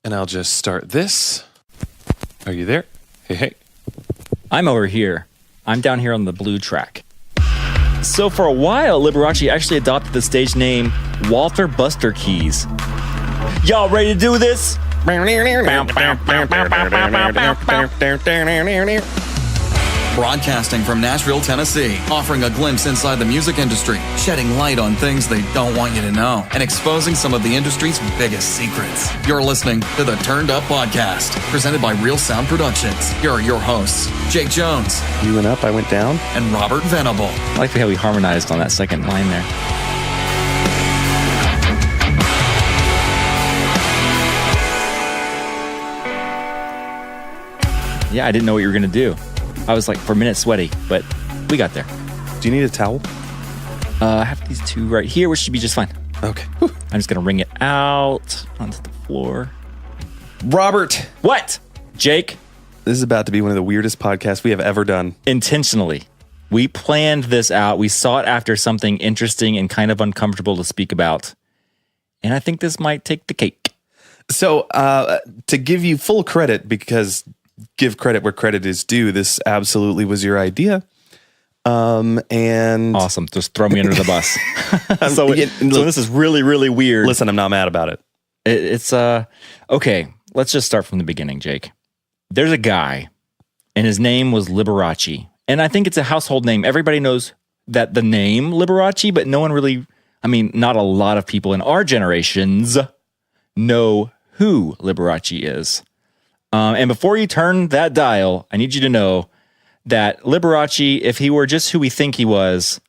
And I'll just start this. Are you there? Hey. I'm over here. I'm down here on the blue track. So for a while, Liberace actually adopted the stage name Walter Busterkeys. Y'all ready to do this? Broadcasting from Nashville, Tennessee, offering a glimpse inside the music industry, shedding light on things they don't want you to know, and exposing some of the industry's biggest secrets. You're listening to the Turned Up Podcast, presented by Real Sound Productions. Here are your hosts, Jake Jones. You went up, I went down. And Robert Venable. I like how we harmonized on that second line there. Yeah, I didn't know what you were going to do. I was like, for a minute, sweaty, but we got there. Do you need a towel? I have these two right here, which should be just fine. Okay. I'm just going to wring it out onto the floor. Robert. What? Jake? This is about to be one of the weirdest podcasts we have ever done. Intentionally. We planned this out. We sought after something interesting and kind of uncomfortable to speak about. And I think this might take the cake. So, to give you full credit, because give credit where credit is due, this absolutely was your idea. And awesome. Just throw me under the bus. So this is really, really weird. Listen, I'm not mad about it. It's okay. Let's just start from the beginning, Jake. There's a guy, and his name was Liberace. And I think it's a household name. Everybody knows that the name Liberace, but no one really, not a lot of people in our generations know who Liberace is. And before you turn that dial, I need you to know that Liberace, if he were just who we think he was,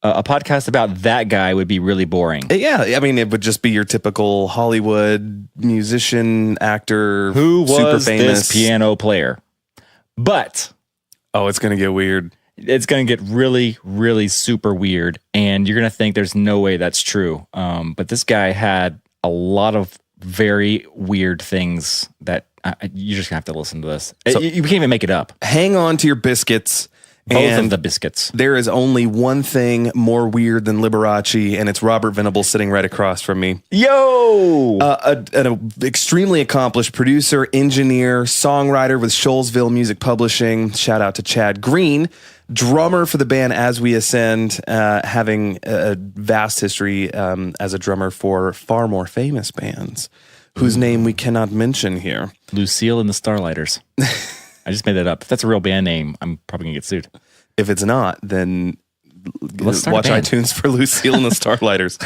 a podcast about that guy would be really boring. Yeah, it would just be your typical Hollywood musician, actor, who super was famous this piano player. But it's going to get weird. It's going to get really, really super weird, and you're going to think there's no way that's true. But this guy had a lot of very weird things that you're just going to have to listen to this. So, you can't even make it up. Hang on to your biscuits. Both of the biscuits. There is only one thing more weird than Liberace, and it's Robert Venable sitting right across from me. Yo! An extremely accomplished producer, engineer, songwriter with Shoalsville Music Publishing. Shout out to Chad Green. Drummer for the band As We Ascend, having a vast history as a drummer for far more famous bands, whose name we cannot mention here. Lucille and the Starlighters. I just made that up. If that's a real band name, I'm probably going to get sued. If it's not, then watch iTunes for Lucille and the Starlighters.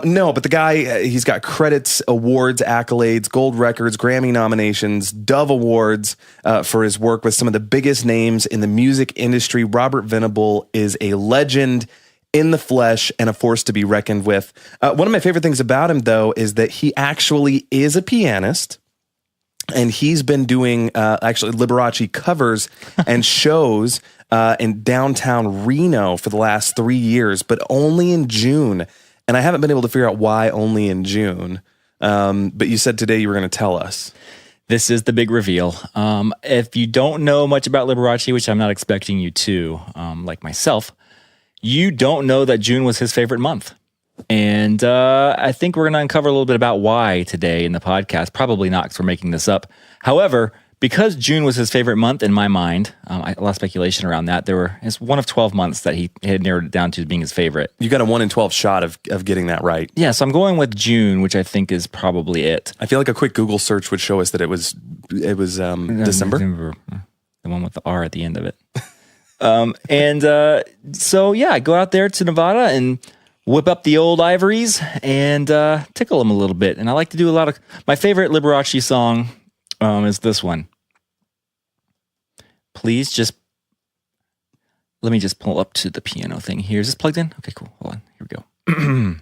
No, but the guy, he's got credits, awards, accolades, gold records, Grammy nominations, Dove Awards for his work with some of the biggest names in the music industry. Robert Venable is a legend in the flesh and a force to be reckoned with. One of my favorite things about him, though, is that he actually is a pianist. And he's been doing actually Liberace covers and shows in downtown Reno for the last 3 years, but only in June. And I haven't been able to figure out why only in June. But you said today you were going to tell us. This is the big reveal. If you don't know much about Liberace, which I'm not expecting you to, like myself, you don't know that June was his favorite month. And I think we're going to uncover a little bit about why today in the podcast. Probably not, because we're making this up. However, because June was his favorite month in my mind, a lot of speculation around that. It's one of 12 months that he had narrowed it down to as being his favorite. You got a 1 in 12 shot of getting that right. Yeah, so I'm going with June, which I think is probably it. I feel like a quick Google search would show us that it was December. December. The one with the R at the end of it. So yeah, I go out there to Nevada and whip up the old ivories and tickle them a little bit. And I like to do a lot of... My favorite Liberace song is this one. Please just... Let me just pull up to the piano thing here. Is this plugged in? Okay, cool. Hold on. Here we go.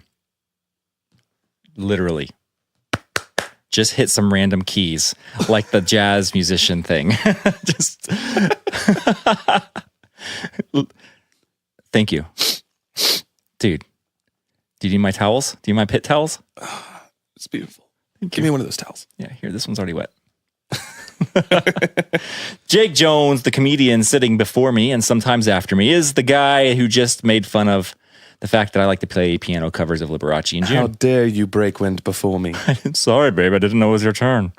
Literally. Just hit some random keys, like the jazz musician thing. Just... Thank you. Dude. Do you need my towels? Do you need my pit towels? It's beautiful. Give me one of those towels. Yeah, here, this one's already wet. Jake Jones, the comedian sitting before me and sometimes after me, is the guy who just made fun of the fact that I like to play piano covers of Liberace in How June. dare you break wind before me? Sorry, babe. I didn't know it was your turn.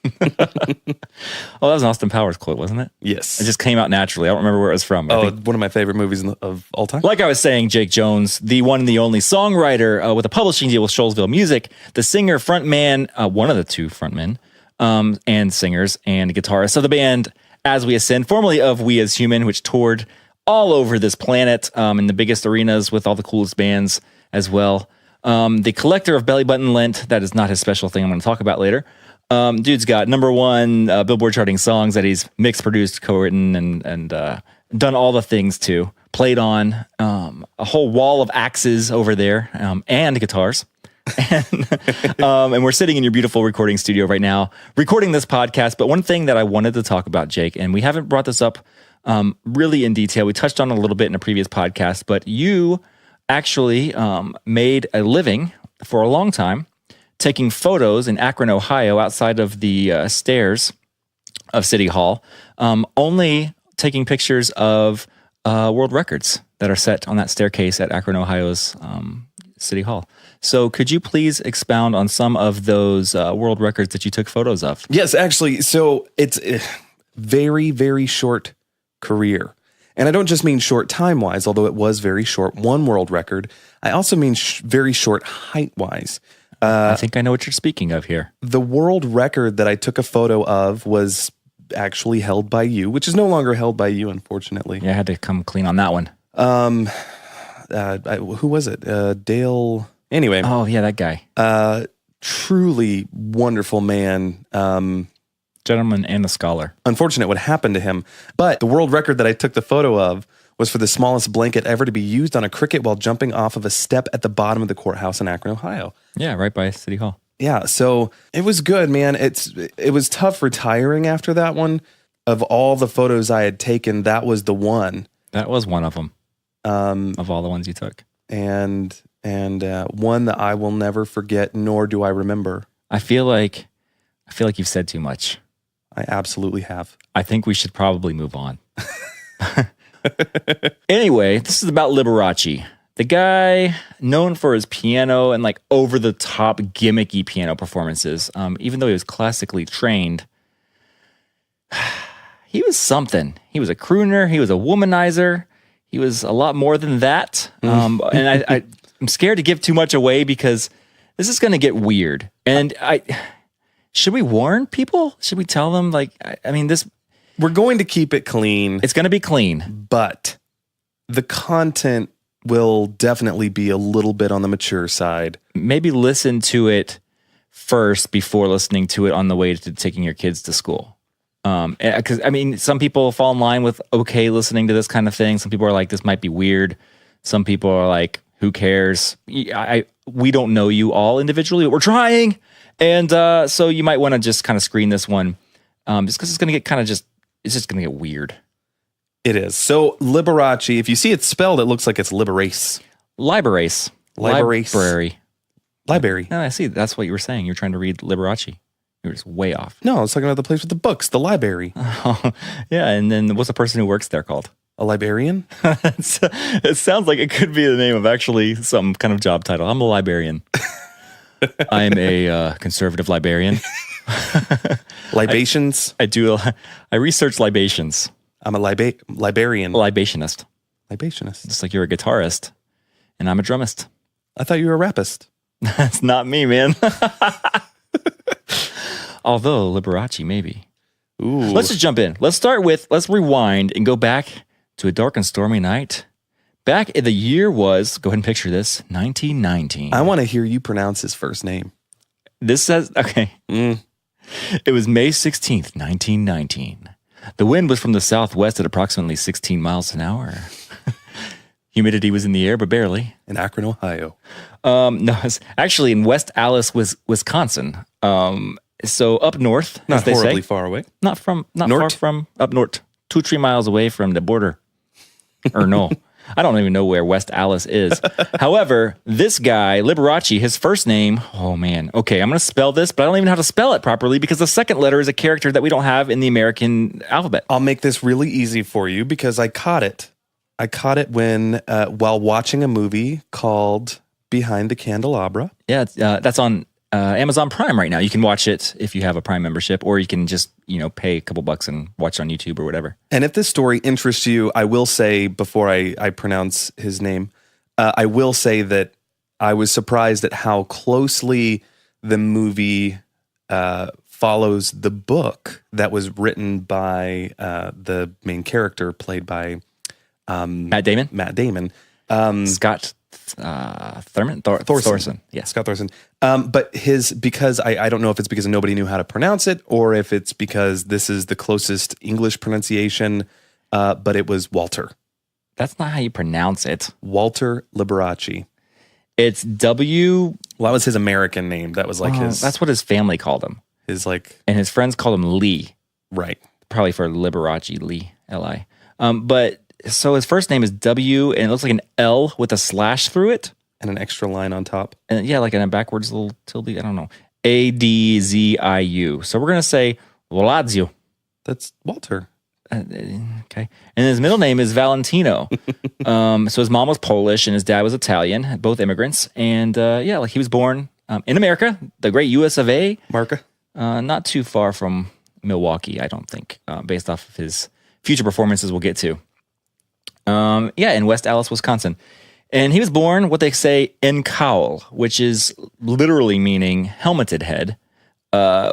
Oh, that was an Austin Powers quote, wasn't it? Yes. It just came out naturally. I don't remember where it was from. I Oh, think, one of my favorite movies of all time. like I was saying, Jake Jones, the one and the only songwriter with a publishing deal with Shoalsville Music, the singer, frontman, one of the two frontmen, and singers and guitarists of the band As We Ascend, formerly of We As Human, which toured all over this planet in the biggest arenas with all the coolest bands as well. The collector of Belly Button Lint, that is not his special thing I'm going to talk about later. Dude's got number one Billboard charting songs that he's mixed, produced, co-written, and done all the things to. Played on a whole wall of axes over there and guitars. And we're sitting in your beautiful recording studio right now, recording this podcast. But one thing that I wanted to talk about, Jake, and we haven't brought this up really in detail. We touched on it a little bit in a previous podcast, but you actually made a living for a long time taking photos in Akron, Ohio, outside of the stairs of City Hall, only taking pictures of world records that are set on that staircase at Akron, Ohio's City Hall. So could you please expound on some of those world records that you took photos of? Yes, actually. So it's a very, very short career. And I don't just mean short time-wise, although it was very short, one world record. I also mean very short height-wise. I think I know what you're speaking of here. The world record that I took a photo of was actually held by you, which is no longer held by you, unfortunately. Yeah, I had to come clean on that one. Who was it? Dale. Anyway. Oh, yeah, that guy. Truly wonderful man. Gentleman and a scholar. Unfortunate what happened to him. But the world record that I took the photo of was for the smallest blanket ever to be used on a cricket while jumping off of a step at the bottom of the courthouse in Akron, Ohio. Yeah, right by City Hall. Yeah, so it was good, man. It was tough retiring after that one. Of all the photos I had taken, that was the one. That was one of them. Of all the ones you took. And one that I will never forget, nor do I remember. I feel like you've said too much. I absolutely have. I think we should probably move on. Anyway, this is about Liberace. The guy known for his piano and like over-the-top gimmicky piano performances. Even though he was classically trained, he was something. He was a crooner. He was a womanizer. He was a lot more than that. And I'm scared to give too much away because this is going to get weird. And should we warn people? Should we tell them? Like, I mean, this... We're going to keep it clean. It's going to be clean. But the content will definitely be a little bit on the mature side. Maybe listen to it first before listening to it on the way to taking your kids to school. Because, I mean, some people fall in line with okay listening to this kind of thing. Some people are like, this might be weird. Some people are like, who cares? We don't know you all individually, but we're trying. And so you might want to just kind of screen this one just because it's going to get it's just going to get weird. It is. So Liberace, if you see it spelled, it looks like it's Liberace. Liberace. Liberace. Library. No, I see. That's what you were saying. You're trying to read Liberace. You were just way off. No, I was talking about the place with the books, the library. Yeah, and then what's the person who works there called? A librarian? It sounds like it could be the name of actually some kind of job title. I'm a librarian. I'm a conservative librarian. Libations? I research libations. I'm a librarian. Libationist. Libationist. Just like you're a guitarist, and I'm a drummist. I thought you were a rapist. That's not me, man. Although Liberace, maybe. Ooh. Let's just jump in. Let's rewind and go back to a dark and stormy night. Back in the year was, go ahead and picture this, 1919. I want to hear you pronounce his first name. This says, okay. It was May 16th, 1919. The wind was from the southwest at approximately 16 miles an hour. Humidity was in the air, but barely. In Akron, Ohio. No, it's actually in West Allis, Wisconsin. So up north, Not as they horribly say. far away. Not far North? from up north, 2-3 miles away from the border. Or no, I don't even know where West Allis is. However, this guy, Liberace, his first name, oh man, okay, I'm going to spell this, but I don't even know how to spell it properly because the second letter is a character that we don't have in the American alphabet. I'll make this really easy for you because I caught it I caught it when while watching a movie called Behind the Candelabra. Yeah, that's on Amazon Prime right now. You can watch it if you have a Prime membership, or you can just pay a couple bucks and watch it on YouTube or whatever. And if this story interests you, I will say before I pronounce his name, I will say that I was surprised at how closely the movie follows the book that was written by the main character, played by Matt Damon. Scott Thorson. Yeah, Scott Thorson. But because I don't know if it's because nobody knew how to pronounce it, or if it's because this is the closest English pronunciation. But it was Walter. That's not how you pronounce it. Walter Liberace. It's W. Well, that was his American name. That was like his. That's what his family called him. And his friends called him Lee. Right. Probably for Liberace, Lee, L-I. But so his first name is W, and it looks like an L with a slash through it. And an extra line on top. And yeah, like in a backwards little tilde. I don't know. Adziu. So we're going to say Lazio. That's Walter. Okay. And his middle name is Valentino. So his mom was Polish and his dad was Italian, both immigrants. And he was born in America, the great US of A. Marca. Not too far from Milwaukee, I don't think, based off of his future performances we'll get to. In West Allis, Wisconsin. And he was born, what they say, in cowl, which is literally meaning helmeted head.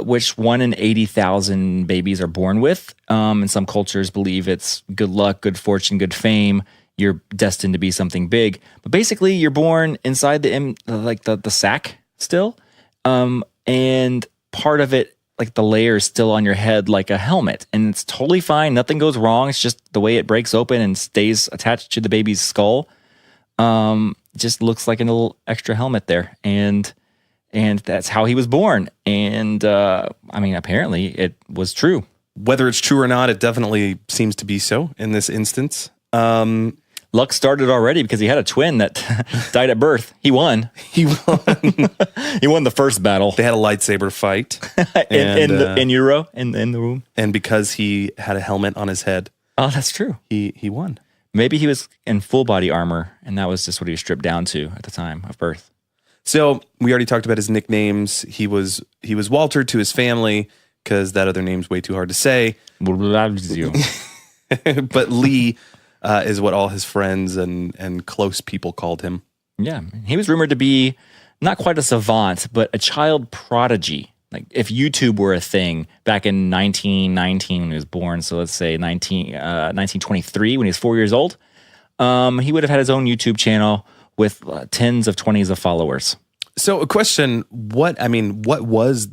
Which 1 in 80,000 babies are born with. And some cultures believe it's good luck, good fortune, good fame. You're destined to be something big. But basically, you're born inside the sack still. And part of it, like the layer is still on your head like a helmet. And it's totally fine. Nothing goes wrong. It's just the way it breaks open and stays attached to the baby's skull. Just looks like a little extra helmet there. And that's how he was born. And, apparently it was true. Whether it's true or not, it definitely seems to be so in this instance. Luck started already because he had a twin that died at birth. He won. He won the first battle. They had a lightsaber fight. in the room. And because he had a helmet on his head. Oh, that's true. He won. Maybe he was in full body armor, and that was just what he was stripped down to at the time of birth. So we already talked about his nicknames. He was Walter to his family because that other name's way too hard to say. But Lee is what all his friends and close people called him. Yeah, he was rumored to be not quite a savant, but a child prodigy. Like if YouTube were a thing back in 1919 when he was born, so let's say 1923 when he was 4 years old, he would have had his own YouTube channel with tens of 20s of followers. So a question, what was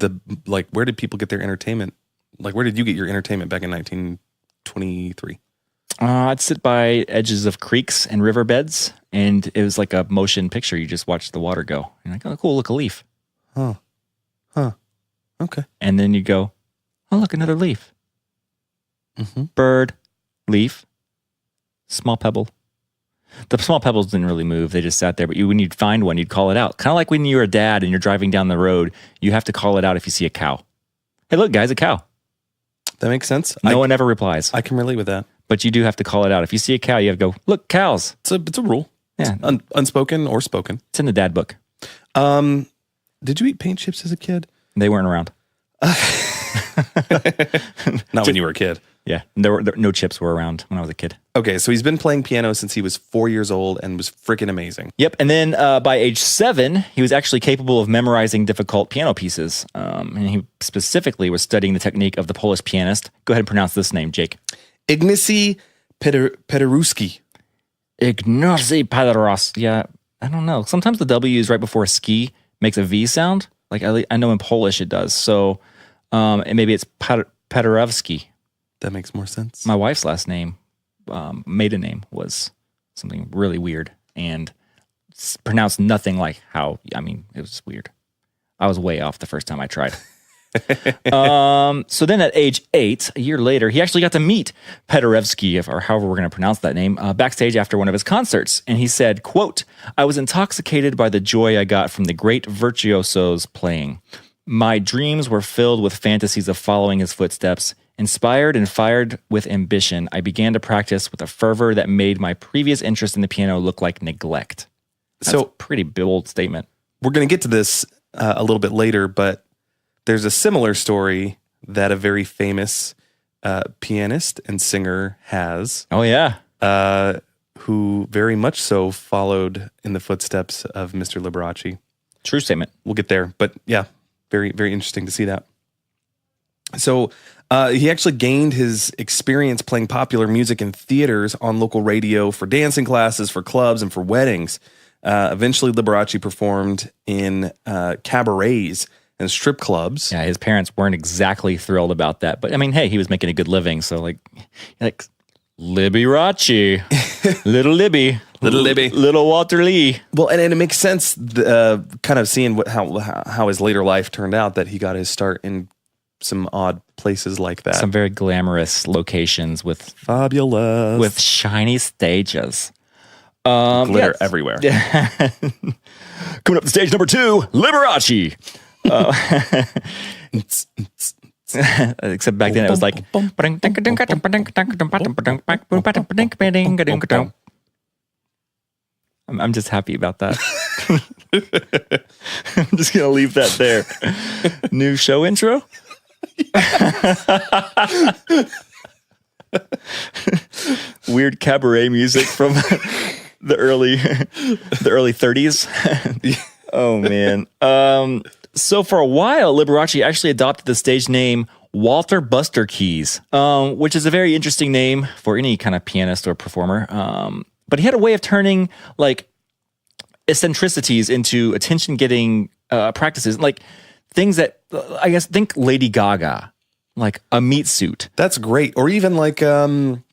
where did people get their entertainment? Like, where did you get your entertainment back in 1923? I'd sit by edges of creeks and riverbeds, and it was like a motion picture. You just watch the water go. You're like, oh, cool, look, a leaf. Huh. Okay. And then you go, oh, look, another leaf. Mm-hmm. Bird, leaf, small pebble. The small pebbles didn't really move. They just sat there. But when you'd find one, you'd call it out. Kind of like when you're a dad and you're driving down the road, you have to call it out if you see a cow. Hey, look, guys, a cow. That makes sense. No one ever replies. I can relate with that. But you do have to call it out. If you see a cow, you have to go, look, cows. It's a rule. Yeah. It's unspoken or spoken. It's in the dad book. Did you eat paint chips as a kid? They weren't around. Not when you were a kid. Yeah, no chips were around when I was a kid. Okay, so he's been playing piano since he was 4 years old and was freaking amazing. Yep, and then by age 7, he was actually capable of memorizing difficult piano pieces. And he specifically was studying the technique of the Polish pianist. Go ahead and pronounce this name, Jake. Ignacy Paderewski. Ignacy Paderewski. Yeah, I don't know. Sometimes the W is right before a ski makes a V sound. Like I know in Polish it does. So and maybe it's Paderewski. That makes more sense. My wife's last name, maiden name, was something really weird and pronounced nothing like how, it was weird. I was way off the first time I tried. So then at age 8, a year later, he actually got to meet Paderewski, or however we're going to pronounce that name, backstage after one of his concerts. And he said, quote, "I was intoxicated by the joy I got from the great virtuosos playing. My dreams were filled with fantasies of following his footsteps. Inspired and fired with ambition, I began to practice with a fervor that made my previous interest in the piano look like neglect. That's a pretty bold statement. We're going to get to this a little bit later, but there's a similar story that a very famous pianist and singer has. Oh, yeah. Who very much so followed in the footsteps of Mr. Liberace. True statement. We'll get there, but yeah, very, very interesting to see that. So he actually gained his experience playing popular music in theaters on local radio for dancing classes, for clubs, and for weddings. Eventually, Liberace performed in cabarets and strip clubs. Yeah, his parents weren't exactly thrilled about that. But, I mean, hey, he was making a good living. So, like Liberace, little Libby. Little Libby. Little Walter Lee. Well, and it makes sense, kind of seeing how his later life turned out, that he got his start in some odd places like that. Some very glamorous locations with fabulous, with shiny stages. Glitter everywhere. Coming up to stage number 2, Liberace. Except back then it was like I'm just happy about that. I'm just gonna leave that there. New show intro. Weird cabaret music from the early 30s. Oh man. So for a while, Liberace actually adopted the stage name Walter Busterkeys, which is a very interesting name for any kind of pianist or performer. But he had a way of turning like eccentricities into attention-getting practices, like things that I guess think Lady Gaga, like a meat suit. That's great. Or even like Elton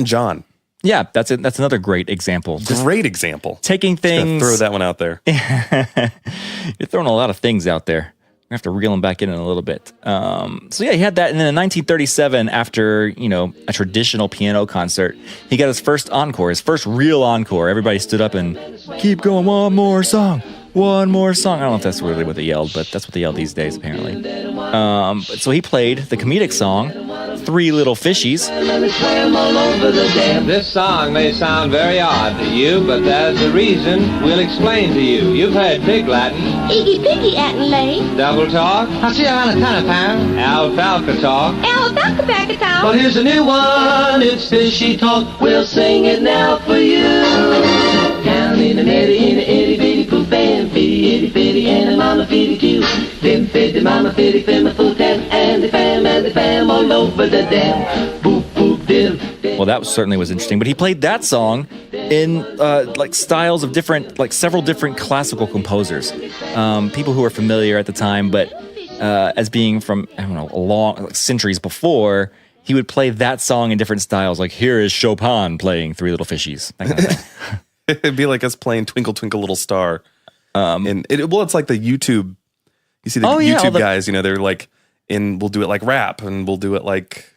John. Yeah, that's another great example. Great example. Taking things. Throw that one out there. You're throwing a lot of things out there. I have to reel them back in a little bit. So yeah, he had that. And then in 1937, after, a traditional piano concert, he got his first encore, his first real encore. Everybody stood up and keep going, one more song. I don't know if that's really what they yelled, but that's what they yell these days, apparently. So he played the comedic song, Three Little Fishies. This song may sound very odd to you, but there's a reason we'll explain to you. You've heard Pig Latin. Iggy Piggy Atley. Double talk. I see I'm on a ton of pound. Alfalfa talk. Alfalfa talk. But here's a new one. It's fishy talk. We'll sing it now for you. Down in the netty, in the itty bitty poo fan, fitty itty fitty, and a mama fitty too. Them fitty mama fitty, fim a full tam, and the fam all over the dam. Boop boop diddle. Well, that certainly was interesting. But he played that song in styles of several different classical composers, people who were familiar at the time, but as being from centuries before, he would play that song in different styles. Like here is Chopin playing Three Little Fishies, that kind of thing. It'd be like us playing Twinkle Twinkle Little Star. It's like the YouTube. You see the YouTube guys, they're like, we'll do it like rap, and we'll do it like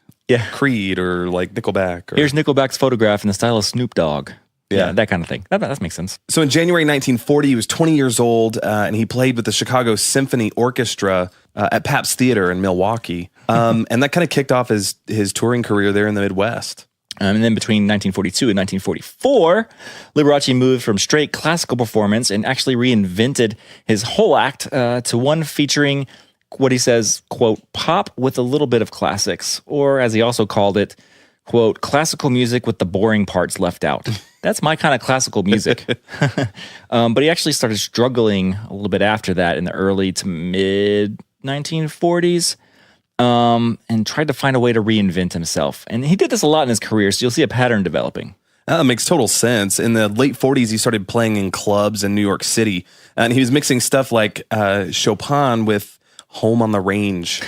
Creed or like Nickelback. Here's Nickelback's photograph in the style of Snoop Dogg. Yeah, that kind of thing. That makes sense. So in January 1940, he was 20 years old, and he played with the Chicago Symphony Orchestra at Pabst Theater in Milwaukee. And that kind of kicked off his touring career there in the Midwest. And then between 1942 and 1944, Liberace moved from straight classical performance and actually reinvented his whole act to one featuring what he says, quote, pop with a little bit of classics, or as he also called it, quote, classical music with the boring parts left out. That's my kind of classical music. But he actually started struggling a little bit after that in the early to mid 1940s. And tried to find a way to reinvent himself. And he did this a lot in his career, so you'll see a pattern developing. That makes total sense. In the late 40s, he started playing in clubs in New York City. And he was mixing stuff like Chopin with Home on the Range,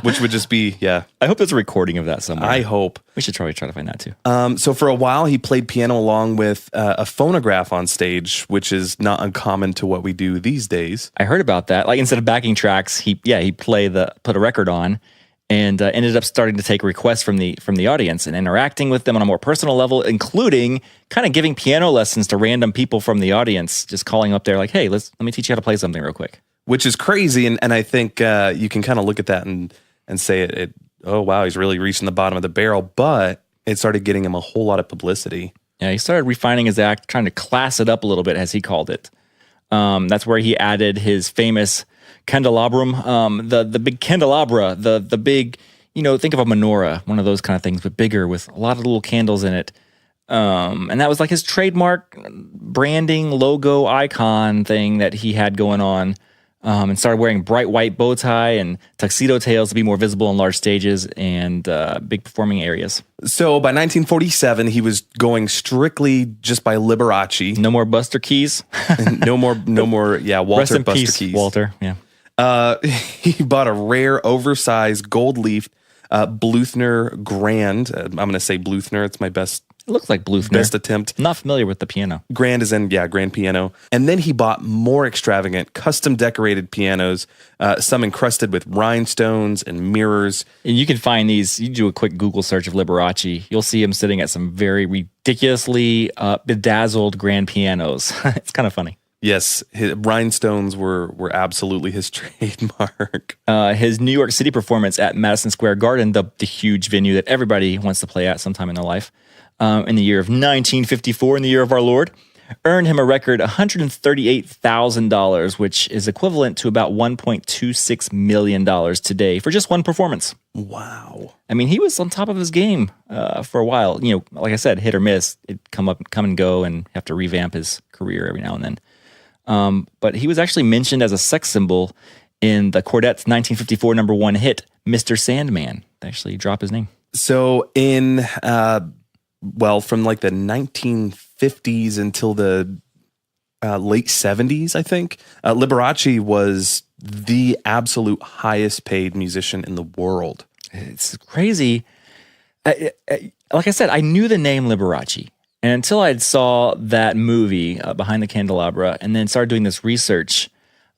which would just be, I hope there's a recording of that somewhere. I hope. We should probably try to find that too. So for a while, he played piano along with a phonograph on stage, which is not uncommon to what we do these days. I heard about that. Like instead of backing tracks, he put a record on and ended up starting to take requests from the audience and interacting with them on a more personal level, including kind of giving piano lessons to random people from the audience, just calling up there like, hey, let me teach you how to play something real quick. which is crazy. And I think you can kind of look at that and say oh, wow, he's really reaching the bottom of the barrel. But it started getting him a whole lot of publicity. Yeah, he started refining his act, trying to class it up a little bit, as he called it. That's where he added his famous candelabrum, the big candelabra, the big, think of a menorah, one of those kind of things, but bigger with a lot of little candles in it. And that was like his trademark branding, logo, icon thing that he had going on. And started wearing bright white bow tie and tuxedo tails to be more visible on large stages and big performing areas. So by 1947, he was going strictly just by Liberace. No more Busterkeys. no more. Yeah, Walter Rest in Busterkeys. peace, Walter. Yeah. He bought a rare, oversized, gold-leafed Bluthner Grand. I'm going to say Bluthner. It's my best. It looks like Bluthner. Best attempt. I'm not familiar with the piano. Grand is in, grand piano. And then he bought more extravagant, custom decorated pianos, some encrusted with rhinestones and mirrors. And you can find these, you do a quick Google search of Liberace, you'll see him sitting at some very ridiculously bedazzled grand pianos. It's kind of funny. Yes, his rhinestones were absolutely his trademark. His New York City performance at Madison Square Garden, the huge venue that everybody wants to play at sometime in their life, in the year of 1954, in the year of our Lord, earned him a record $138,000, which is equivalent to about $1.26 million today for just one performance. Wow. I mean, he was on top of his game for a while. Like I said, hit or miss. It'd come and go and have to revamp his career every now and then. But he was actually mentioned as a sex symbol in the Chordette's 1954 number one hit, Mr. Sandman. They actually drop his name. So from like the 1950s until the late 70s, I think, Liberace was the absolute highest paid musician in the world. It's crazy. Like I said, I knew the name Liberace. And until I saw that movie, Behind the Candelabra, and then started doing this research,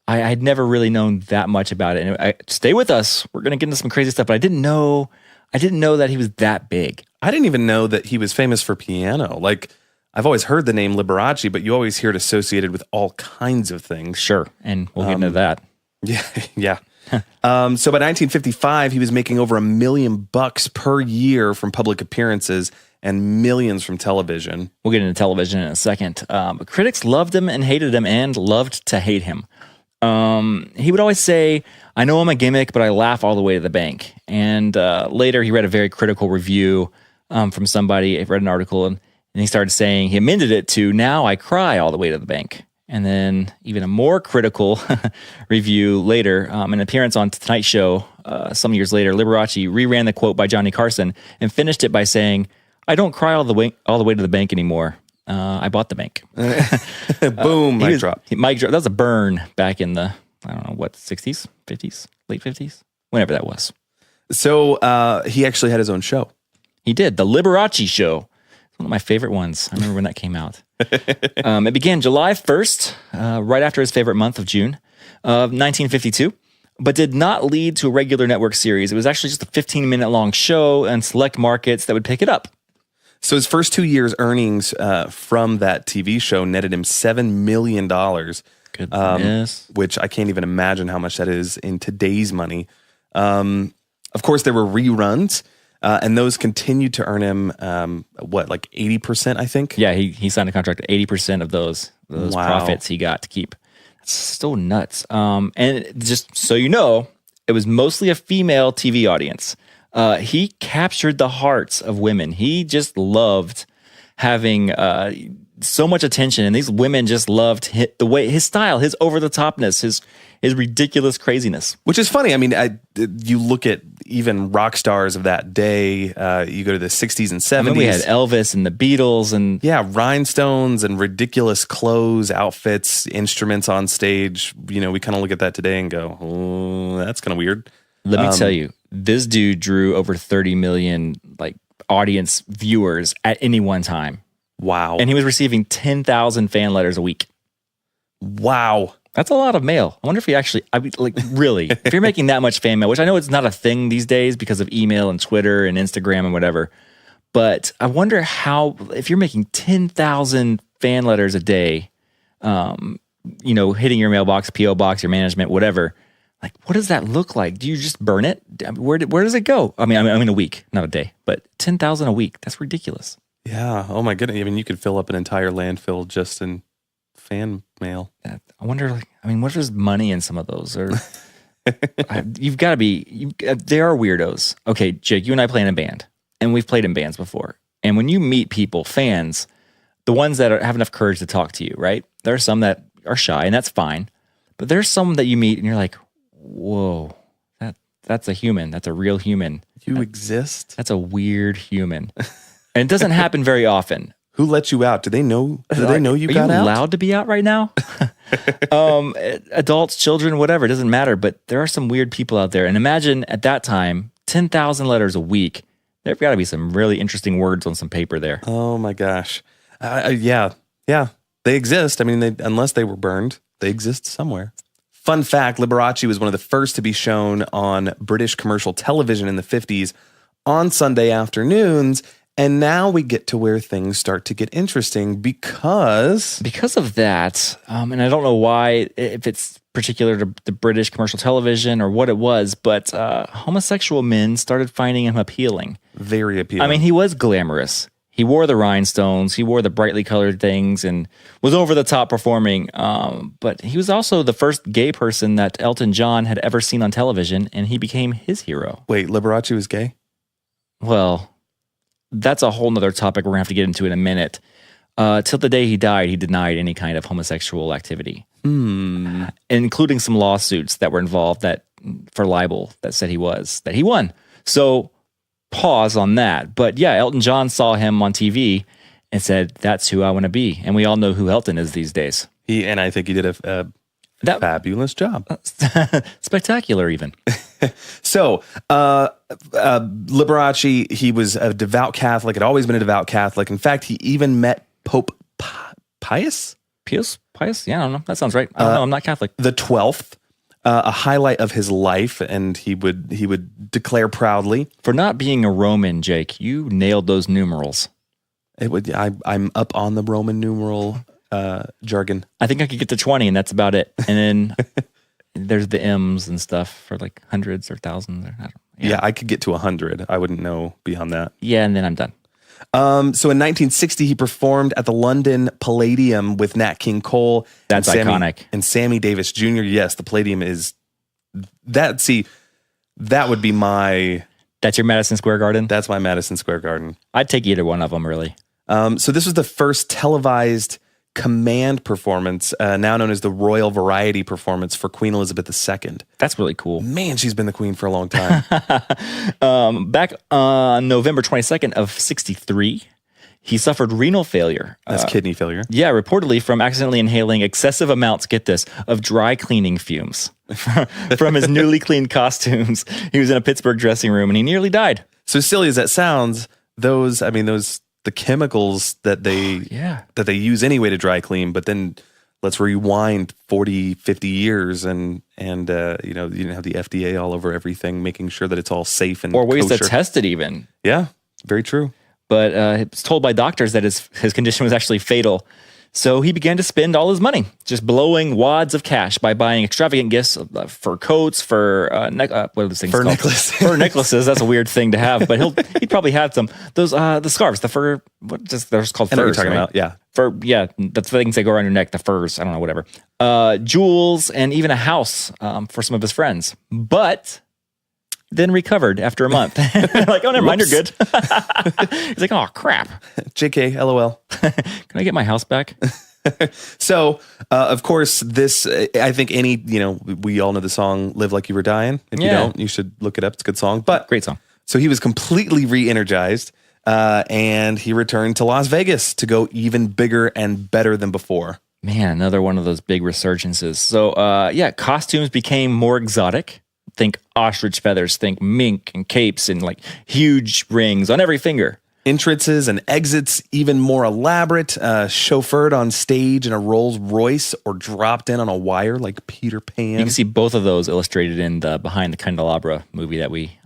I had never really known that much about it. And stay with us. We're going to get into some crazy stuff, but I didn't know that he was that big. I didn't even know that he was famous for piano. Like, I've always heard the name Liberace, but you always hear it associated with all kinds of things. Sure, and we'll get into that. Yeah. So by 1955, he was making over $1 million per year from public appearances and millions from television. We'll get into television in a second. But critics loved him and hated him and loved to hate him. He would always say, I know I'm a gimmick, but I laugh all the way to the bank. And later he read a very critical review from somebody. I read an article and he started saying, he amended it to, now I cry all the way to the bank. And then even a more critical review later, an appearance on Tonight Show some years later, Liberace reran the quote by Johnny Carson and finished it by saying, I don't cry all the way to the bank anymore. I bought the bank. Boom, mic drop. Mic drop. That was a burn back in the, 60s, 50s, late 50s, whenever that was. So he actually had his own show. He did. The Liberace Show. One of my favorite ones. I remember when that came out. It began July 1st, right after his favorite month of June of 1952, but did not lead to a regular network series. It was actually just a 15-minute long show and select markets that would pick it up. So his first 2 years' earnings from that TV show netted him $7 million. Goodness. Which I can't even imagine how much that is in today's money. Of course, there were reruns. And those continued to earn him, 80%, I think? Yeah, he signed a contract at 80% of those Wow. profits he got to keep. That's so nuts. And just so you know, it was mostly a female TV audience. He captured the hearts of women. He just loved having so much attention, and these women just loved the way, his style, his over-the-topness, his ridiculous craziness. Which is funny. I mean, you look at even rock stars of that day. You go to the 60s and 70s. I mean, we had Elvis and the Beatles and... Yeah, rhinestones and ridiculous clothes, outfits, instruments on stage. We kind of look at that today and go, oh, that's kind of weird. Let me tell you, this dude drew over 30 million audience viewers at any one time. Wow. And he was receiving 10,000 fan letters a week. Wow. That's a lot of mail. I wonder if he actually, really, if you're making that much fan mail, which I know it's not a thing these days because of email and Twitter and Instagram and whatever, but I wonder if you're making 10,000 fan letters a day, hitting your mailbox, PO box, your management, whatever. Like, what does that look like? Do you just burn it? Where does it go? I mean, a week, not a day, but 10,000 a week. That's ridiculous. Yeah. Oh my goodness. I mean, you could fill up an entire landfill just in fan mail. I wonder, what if there's money in some of those? Or you've got to be. They are weirdos. Okay, Jake, you and I play in a band, and we've played in bands before. And when you meet people, fans, the ones that have enough courage to talk to you, right? There are some that are shy, and that's fine. But there's some that you meet, and you're like, whoa, that's a human. That's a real human. You exist? That's a weird human. And it doesn't happen very often. Who let you out? Do they know you got out? Are you allowed to be out right now? Adults, children, whatever, it doesn't matter. But there are some weird people out there. And imagine at that time, 10,000 letters a week. There've got to be some really interesting words on some paper there. Oh my gosh. Yeah. They exist. I mean, unless they were burned, they exist somewhere. Fun fact, Liberace was one of the first to be shown on British commercial television in the 50s on Sunday afternoons. And now we get to where things start to get interesting because of that, and I don't know why, if it's particular to the British commercial television or what it was, but homosexual men started finding him appealing. Very appealing. I mean, he was glamorous. He wore the rhinestones. He wore the brightly colored things and was over the top performing. But he was also the first gay person that Elton John had ever seen on television, and he became his hero. Wait, Liberace was gay? Well, that's a whole nother topic we're going to have to get into in a minute. Till the day he died, he denied any kind of homosexual activity, including some lawsuits that were involved for libel that said he won. So pause on that. But yeah, Elton John saw him on TV and said, that's who I want to be. And we all know who Elton is these days. And I think he did a fabulous job. Spectacular even. So, Liberace, he was a devout Catholic, had always been a devout Catholic. In fact, he even met Pope Pius? Pius? Yeah, I don't know. That sounds right. I don't know. I'm not Catholic. The 12th, a highlight of his life, and he would declare proudly. For not being a Roman, Jake, you nailed those numerals. I'm up on the Roman numeral jargon. I think I could get to 20, and that's about it. And then there's the M's and stuff for like hundreds or thousands. Yeah, I could get to 100. I wouldn't know beyond that. Yeah, and then I'm done. So in 1960, he performed at the London Palladium with Nat King Cole. That's iconic. And Sammy Davis Jr. Yes, the Palladium is that. See, that would be my. That's your Madison Square Garden? That's my Madison Square Garden. I'd take either one of them, really. So this was the first televised command performance, now known as the Royal Variety Performance for Queen Elizabeth II. That's really cool. Man, she's been the queen for a long time. Back on November 22nd of 63, he suffered renal failure. That's kidney failure. Yeah, reportedly from accidentally inhaling excessive amounts, get this, of dry cleaning fumes from his newly cleaned costumes. He was in a Pittsburgh dressing room and he nearly died. So silly as that sounds, the chemicals that they use anyway to dry clean, but then let's rewind 40, 50 years and you didn't have the FDA all over everything, making sure that it's all safe and or ways kosher. to test it even. Yeah, very true. But it was told by doctors that his condition was actually fatal. So he began to spend all his money, just blowing wads of cash by buying extravagant gifts for coats, for what are those things called? Necklaces. Fur necklaces. That's a weird thing to have, but he'd probably had some. Those the scarves, the fur. They're just called I know what furs. you're talking right? about. Yeah, fur. Yeah, that's the things that go around your neck. The furs. I don't know, whatever. Jewels and even a house for some of his friends, but then recovered after a month. Like, oh, never mind, you're good. He's like, oh, crap. JK, LOL. Can I get my house back? So, of course, this, I think we all know the song Live Like You Were Dying. If you don't, you should look it up. It's a good song. But great song. So he was completely re-energized and he returned to Las Vegas to go even bigger and better than before. Man, another one of those big resurgences. So, costumes became more exotic. Think ostrich feathers, think mink and capes and like huge rings on every finger. Entrances and exits even more elaborate, chauffeured on stage in a Rolls Royce or dropped in on a wire like Peter Pan. You can see both of those illustrated in the Behind the Candelabra movie that we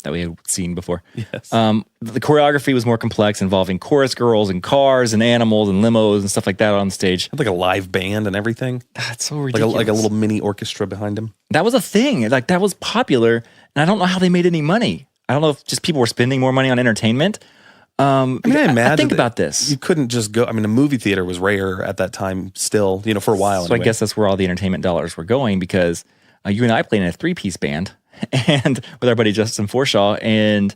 had seen before. Yes. The choreography was more complex, involving chorus girls and cars and animals and limos and stuff like that on stage. Like a live band and everything. That's so ridiculous. Like a little mini orchestra behind him. That was a thing. Like, that was popular, and I don't know how they made any money. I don't know if just people were spending more money on entertainment. I think about this. You couldn't just go. I mean, a movie theater was rare at that time still, for a while. So anyway. I guess that's where all the entertainment dollars were going, because you and I played in a 3-piece band and with our buddy Justin Forshaw. And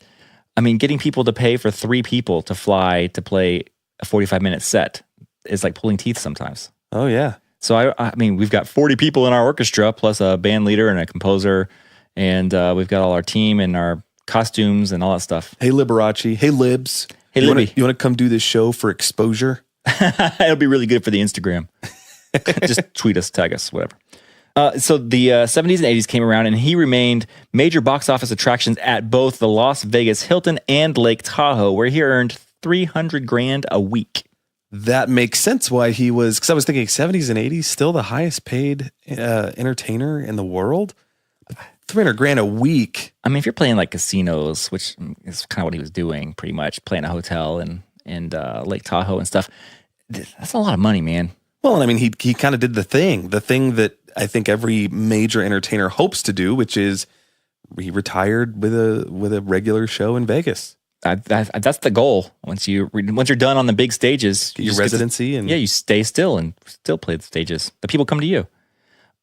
I mean, getting people to pay for 3 people to fly to play a 45-minute set is like pulling teeth sometimes. Oh, yeah. So, I mean, we've got 40 people in our orchestra, plus a band leader and a composer. And we've got all our team and our costumes and all that stuff. Hey, Liberace. Hey, Libs. Hey, Libby. You want to come do this show for exposure? It'll be really good for the Instagram. Just tweet us, tag us, whatever. So the 70s and 80s came around, and he remained major box office attractions at both the Las Vegas Hilton and Lake Tahoe, where he earned $300,000 a week. That makes sense why he was, because I was thinking 70s and 80s, still the highest paid entertainer in the world. $300,000 a week. I mean, if you're playing like casinos, which is kind of what he was doing, pretty much playing a hotel and Lake Tahoe and stuff, that's a lot of money, man. Well, and I mean, he kind of did the thing that I think every major entertainer hopes to do, which is he retired with a regular show in Vegas. That's the goal. Once you're done on the big stages, your residency, you stay still and still play the stages. The people come to you.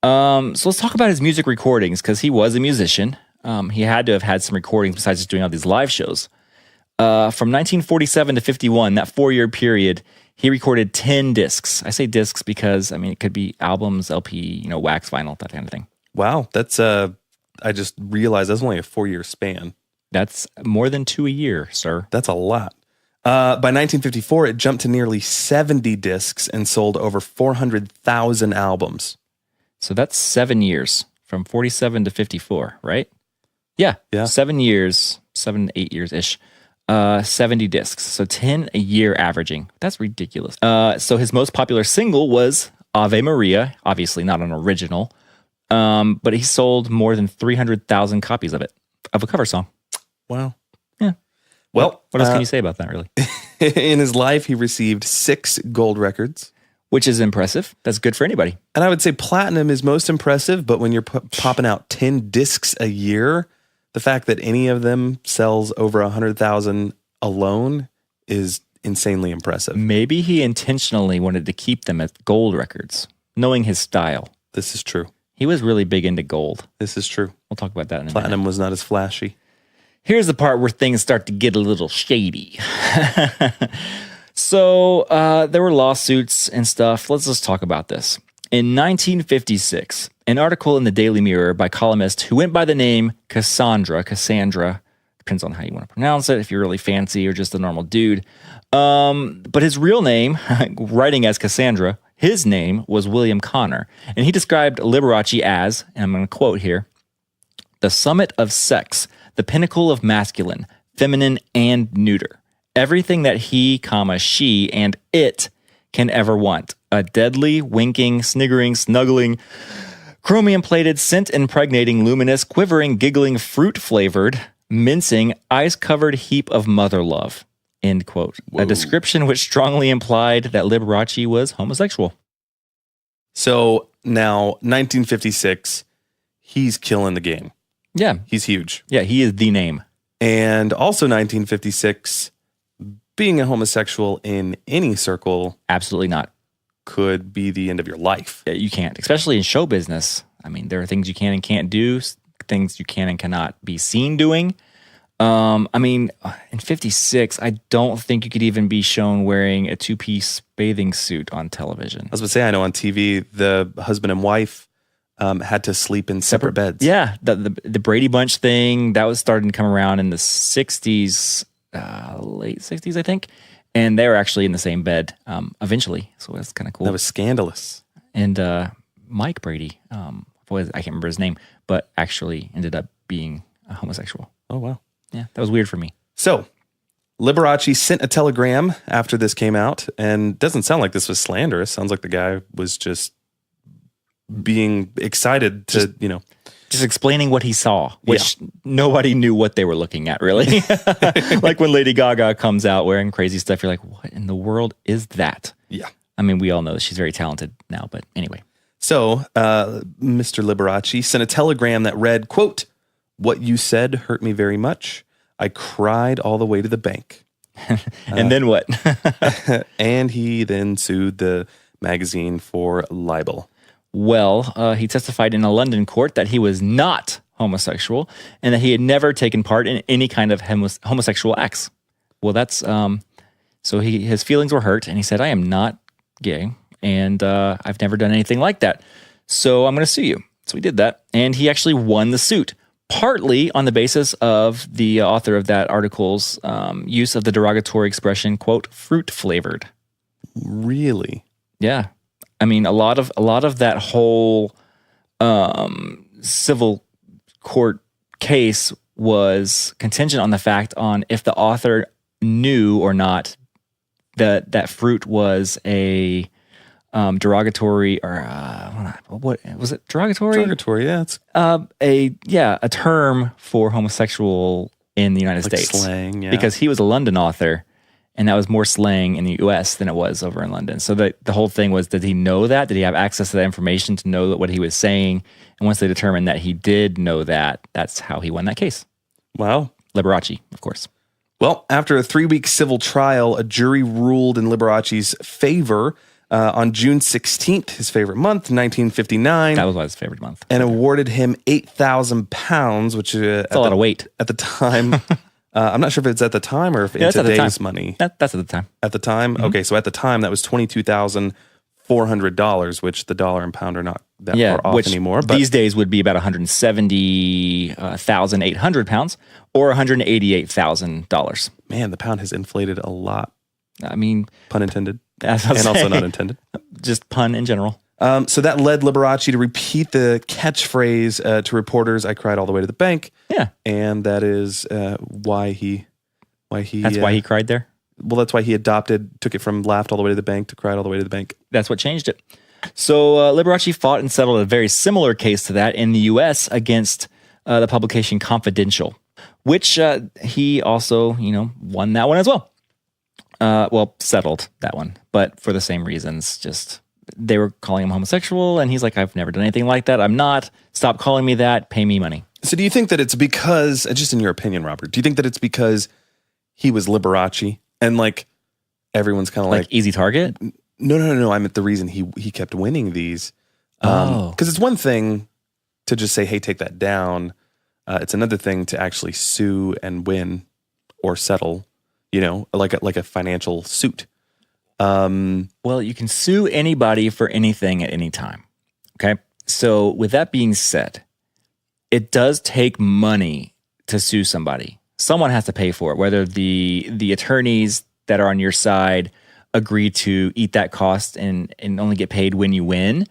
So let's talk about his music recordings, because he was a musician. He had to have had some recordings besides just doing all these live shows. From 1947 to 51, that 4-year period, he recorded 10 discs. I say discs because, I mean, it could be albums, LP, wax vinyl, that kind of thing. Wow. That's, I just realized that's only a 4-year span. That's more than 2 a year, sir. That's a lot. By 1954, it jumped to nearly 70 discs and sold over 400,000 albums. So that's 7 years, from 47 to 54, right? Yeah. 7 years, 8 years-ish. 70 discs, so 10 a year averaging. That's ridiculous. So his most popular single was Ave Maria, obviously not an original, but he sold more than 300,000 copies of a cover song. Wow. Yeah. Well, what else can you say about that, really? In his life, he received 6 gold records. Which is impressive. That's good for anybody. And I would say platinum is most impressive, but when you're popping out 10 discs a year, the fact that any of them sells over 100,000 alone is insanely impressive. Maybe he intentionally wanted to keep them as gold records, knowing his style. This is true. He was really big into gold. This is true. We'll talk about that in a minute. Platinum was not as flashy. Here's the part where things start to get a little shady. So there were lawsuits and stuff. Let's just talk about this. In 1956, an article in the Daily Mirror by columnist who went by the name Cassandra, depends on how you want to pronounce it, if you're really fancy or just a normal dude. But his real name, writing as Cassandra, his name was William Connor. And he described Liberace as, and I'm going to quote here, the summit of sex, the pinnacle of masculine, feminine, and neuter. Everything that he, she, and it can ever want. A deadly, winking, sniggering, snuggling, chromium-plated, scent-impregnating, luminous, quivering, giggling, fruit-flavored, mincing, ice-covered heap of mother love. End quote. Whoa. A description which strongly implied that Liberace was homosexual. So now, 1956, he's killing the game. Yeah. He's huge. Yeah, he is the name. And also 1956, being a homosexual in any circle... Absolutely not. ...could be the end of your life. Yeah, you can't, especially in show business. I mean, there are things you can and can't do, things you can and cannot be seen doing. I mean, in 56, I don't think you could even be shown wearing a 2-piece bathing suit on television. I was going to say, I know on TV, the husband and wife had to sleep in separate beds. Yeah, the Brady Bunch thing, that was starting to come around in the 60s, late 60s, I think. And they were actually in the same bed eventually. So that's kind of cool. That was scandalous. And Mike Brady, I can't remember his name, but actually ended up being a homosexual. Oh, wow. Yeah, that was weird for me. So Liberace sent a telegram after this came out, and doesn't sound like this was slanderous. Sounds like the guy was just being excited to, Just explaining what he saw, which nobody knew what they were looking at, really. Like when Lady Gaga comes out wearing crazy stuff, you're like, what in the world is that? Yeah. I mean, we all know that she's very talented now, but anyway. So, Mr. Liberace sent a telegram that read, quote, "What you said hurt me very much. I cried all the way to the bank." And then what? And he then sued the magazine for libel. Well, he testified in a London court that he was not homosexual and that he had never taken part in any kind of homosexual acts. Well, that's so his feelings were hurt, and he said, "I am not gay, and I've never done anything like that. So I'm going to sue you." So he did that, and he actually won the suit, partly on the basis of the author of that article's use of the derogatory expression, quote, "fruit flavored." Really? Yeah. I mean, a lot of that whole civil court case was contingent on the fact on if the author knew or not that fruit was a derogatory or what was it? Derogatory? Derogatory, yeah. It's a term for homosexual in the United like States. slang, yeah. Because he was a London author. And that was more slang in the U.S. than it was over in London. So the whole thing was, did he know that? Did he have access to that information to know what he was saying? And once they determined that he did know that, that's how he won that case. Wow. Liberace, of course. Well, after a 3-week civil trial, a jury ruled in Liberace's favor on June 16th, his favorite month, 1959. That was his favorite month. And awarded him £8,000, which that's a lot of weight. At the time... I'm not sure if it's at the time or if in today's money. That's at the time. At the time? Mm-hmm. Okay, so at the time, that was $22,400, which the dollar and pound are not that far off anymore. But these days would be about 170,800 pounds or $188,000. Man, the pound has inflated a lot. I mean... Pun intended. And also not intended. Just pun in general. So that led Liberace to repeat the catchphrase to reporters, "I cried all the way to the bank." Yeah. And that is why he... That's why he cried there? Well, that's why he took it from laughed all the way to the bank to cried all the way to the bank. That's what changed it. So Liberace fought and settled a very similar case to that in the U.S. against the publication Confidential, which he also, won that one as well. Settled that one, but for the same reasons, just... They were calling him homosexual, and he's like, "I've never done anything like that. I'm not. Stop calling me that. Pay me money." So do you think that it's because, just in your opinion, Robert, do you think that it's because he was Liberace and like everyone's kind of like easy target? No. I meant the reason he kept winning these. Because it's one thing to just say, "Hey, take that down." It's another thing to actually sue and win or settle, like a financial suit. Well, you can sue anybody for anything at any time. Okay. So with that being said, it does take money to sue somebody. Someone has to pay for it, whether the attorneys that are on your side agree to eat that cost and only get paid when you win,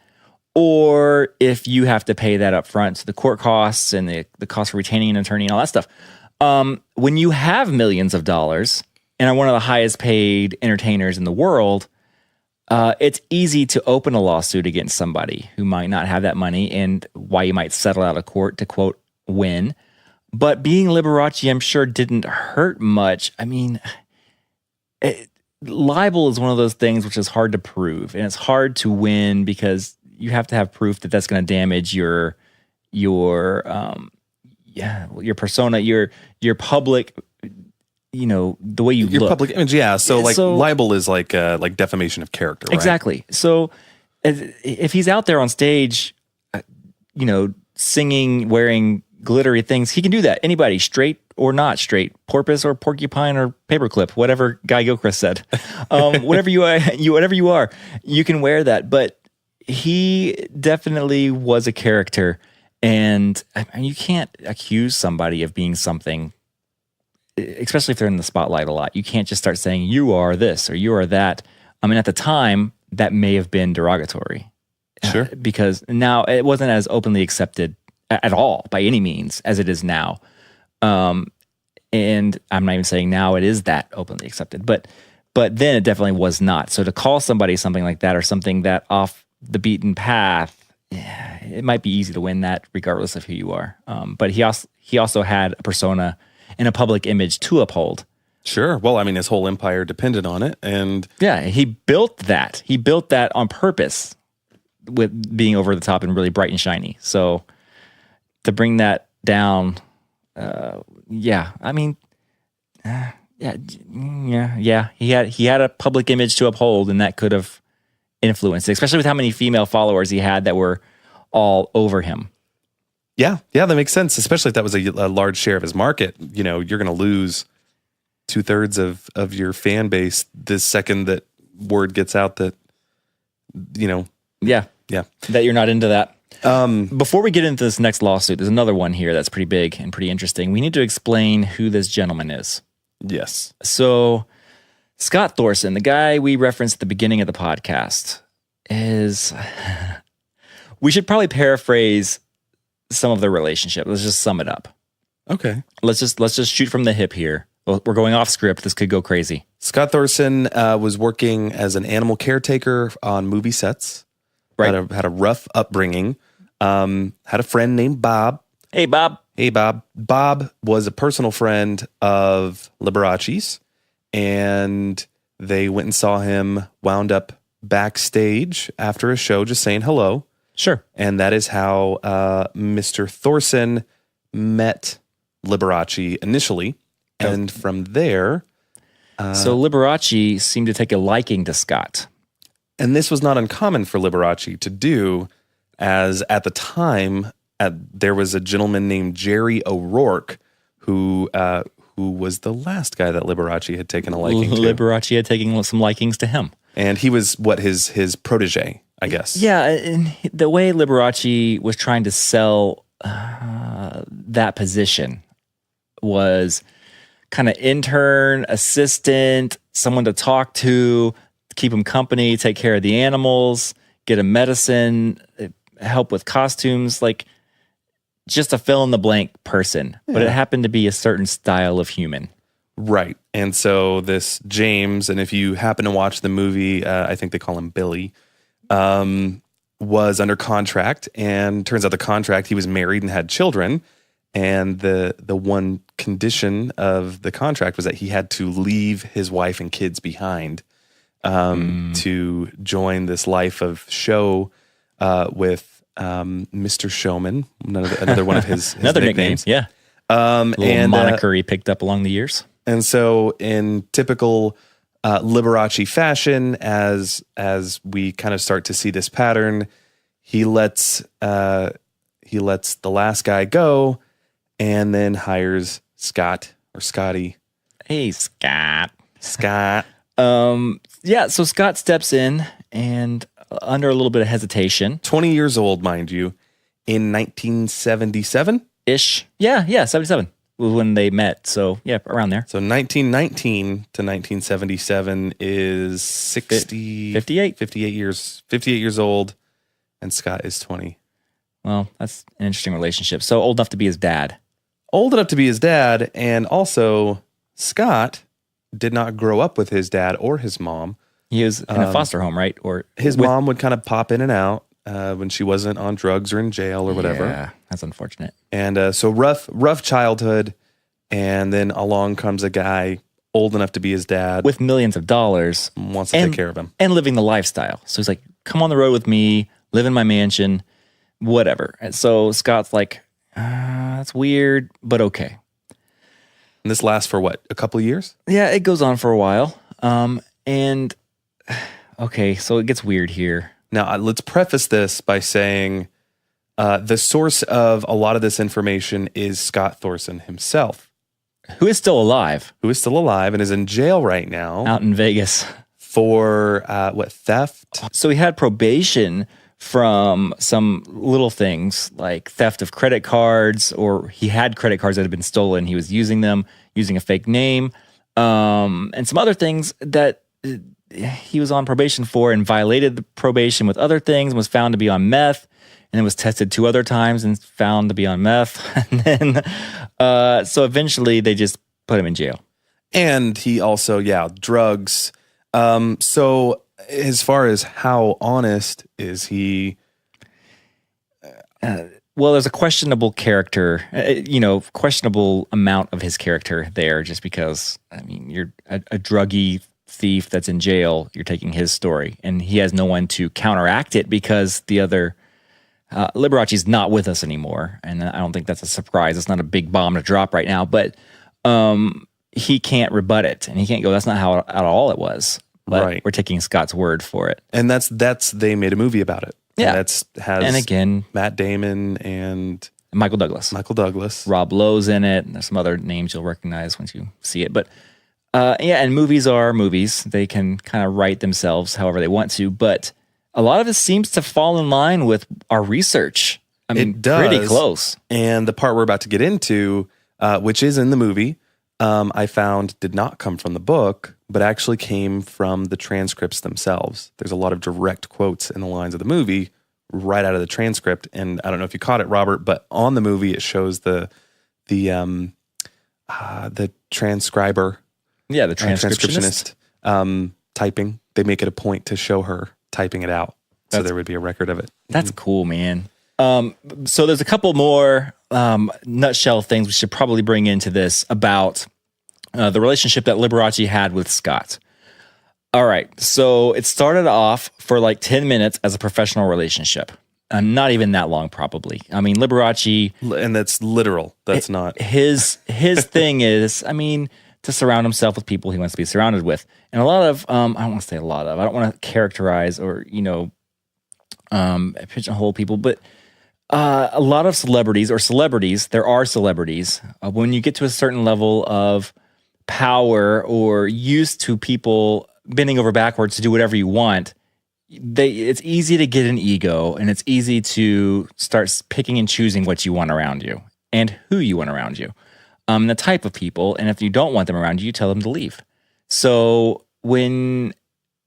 or if you have to pay that up front, so the court costs and the cost for retaining an attorney and all that stuff. When you have millions of dollars and are one of the highest paid entertainers in the world, it's easy to open a lawsuit against somebody who might not have that money and why you might settle out of court to, quote, win. But being Liberace, I'm sure, didn't hurt much. I mean, libel is one of those things which is hard to prove, and it's hard to win because you have to have proof that that's going to damage your persona, your public, the way you your look. Public image. Yeah. So libel is like defamation of character. Right? Exactly. So if he's out there on stage, singing, wearing glittery things, he can do that. Anybody, straight or not straight, porpoise or porcupine or paperclip, whatever Guy Gilchrist said, whatever you are, you can wear that. But he definitely was a character, and you can't accuse somebody of being something, especially if they're in the spotlight a lot. You can't just start saying you are this or you are that. I mean, at the time, that may have been derogatory. Sure. Because now it wasn't as openly accepted at all by any means as it is now. And I'm not even saying now it is that openly accepted, but then it definitely was not. So to call somebody something like that or something that off the beaten path, it might be easy to win that regardless of who you are. But he also had a persona and a public image to uphold. Sure. Well, I mean, his whole empire depended on it. And yeah, he built that. He built that on purpose with being over the top and really bright and shiny. So to bring that down, yeah, I mean, yeah. He had a public image to uphold, and that could have influenced it, especially with how many female followers he had that were all over him. Yeah, that makes sense, especially if that was a large share of his market. You know, you're going to lose 2/3 of your fan base the second that word gets out that, you know. Yeah. That you're not into that. Before we get into this next lawsuit, there's another one here that's pretty big and pretty interesting. We need to explain who this gentleman is. Yes. So Scott Thorson, the guy we referenced at the beginning of the podcast, is... we should probably paraphrase some of the relationship. Let's just sum it up. Okay. Let's just shoot from the hip here. We're going off script. This could go crazy. Scott Thorson was working as an animal caretaker on movie sets. Right. Had a rough upbringing. Had a friend named Bob. Hey, Bob. Bob was a personal friend of Liberace's, and they went and saw him wound up backstage after a show just saying hello. Sure. And that is how Mr. Thorson met Liberace initially. And from there... so Liberace seemed to take a liking to Scott. And this was not uncommon for Liberace to do, as at the time, there was a gentleman named Jerry O'Rourke who was the last guy that Liberace had taken a liking to. Liberace had taken some likings to him. And he was, his protege, I guess. Yeah, and the way Liberace was trying to sell that position was kind of intern, assistant, someone to talk to, keep him company, take care of the animals, get him medicine, help with costumes, like just a fill-in-the-blank person. Yeah. But it happened to be a certain style of human. Right. And so this James, and if you happen to watch the movie, I think they call him Billy, was under contract. And turns out the contract, he was married and had children. And the one condition of the contract was that he had to leave his wife and kids behind to join this life of show with Mr. Showman, another one of his another nicknames. Nickname, yeah. Little moniker he picked up along the years. And so in typical Liberace fashion, as we kind of start to see this pattern, he lets the last guy go and then hires Scott or Scotty. Hey, Scott. Yeah, so Scott steps in and under a little bit of hesitation. 20 years old, mind you, in 1977-ish. Yeah, 77 was when they met. So, yeah, around there. So 1919 to 1977 is 58 years old, and Scott is 20. Well, that's an interesting relationship. So old enough to be his dad. And also Scott did not grow up with his dad or his mom. He was in a foster home, right? Or his mom would kind of pop in and out when she wasn't on drugs or in jail or whatever. Yeah, that's unfortunate. And so rough childhood. And then along comes a guy old enough to be his dad. With millions of dollars. Wants to take care of him. And living the lifestyle. So he's like, come on the road with me, live in my mansion, whatever. And so Scott's like, that's weird, but okay. And this lasts for what, a couple of years? Yeah, it goes on for a while. And okay, so it gets weird here. Now, let's preface this by saying the source of a lot of this information is Scott Thorson himself. Who is still alive and is in jail right now. Out in Vegas. For, theft? So he had probation from some little things like theft of credit cards, or he had credit cards that had been stolen. He was using them, using a fake name, and some other things that he was on probation for, and violated the probation with other things, was found to be on meth, and then was tested 2 other times and found to be on meth. And then, so eventually they just Put him in jail. And he also, drugs. So as far as how honest is he? Well, there's a questionable character, questionable amount of his character there, just because, I mean, you're a druggie thief that's in jail, you're taking his story, and he has no one to counteract it because the other, Liberace's not with us anymore, and I don't think that's a surprise. It's not a big bomb to drop right now, but he can't rebut it, and he can't go, that's not how at all it was. But we're taking Scott's word for it. And that's they made a movie about it. Yeah. And again, Matt Damon and Michael Douglas. Rob Lowe's in it. And there's some other names you'll recognize once you see it. But and movies are movies. They can kind of write themselves however they want to. But a lot of it seems to fall in line with our research. I mean, it does. Pretty close. And the part we're about to get into, which is in the movie, I found did not come from the book, but actually came from the transcripts themselves. There's a lot of direct quotes in the lines of the movie right out of the transcript. And I don't know if you caught it, Robert, but on the movie it shows the transcriber. Yeah, the transcriptionist. Typing. They make it a point to show her typing it out. So there would be a record of it. That's cool, man. So there's a couple more nutshell things we should probably bring into this about the relationship that Liberace had with Scott. All right, so it started off for like 10 minutes as a professional relationship. Not even that long, probably. I mean, Liberace... And that's literal. That's not... His thing is, I mean, to surround himself with people he wants to be surrounded with. And a lot of, I don't want to say a lot of, I don't want to characterize or, pigeonhole people, but a lot of celebrities, there are celebrities, when you get to a certain level of power or used to people bending over backwards to do whatever you want, it's easy to get an ego, and it's easy to start picking and choosing what you want around you and who you want around you, the type of people. And if you don't want them around you, you tell them to leave. So when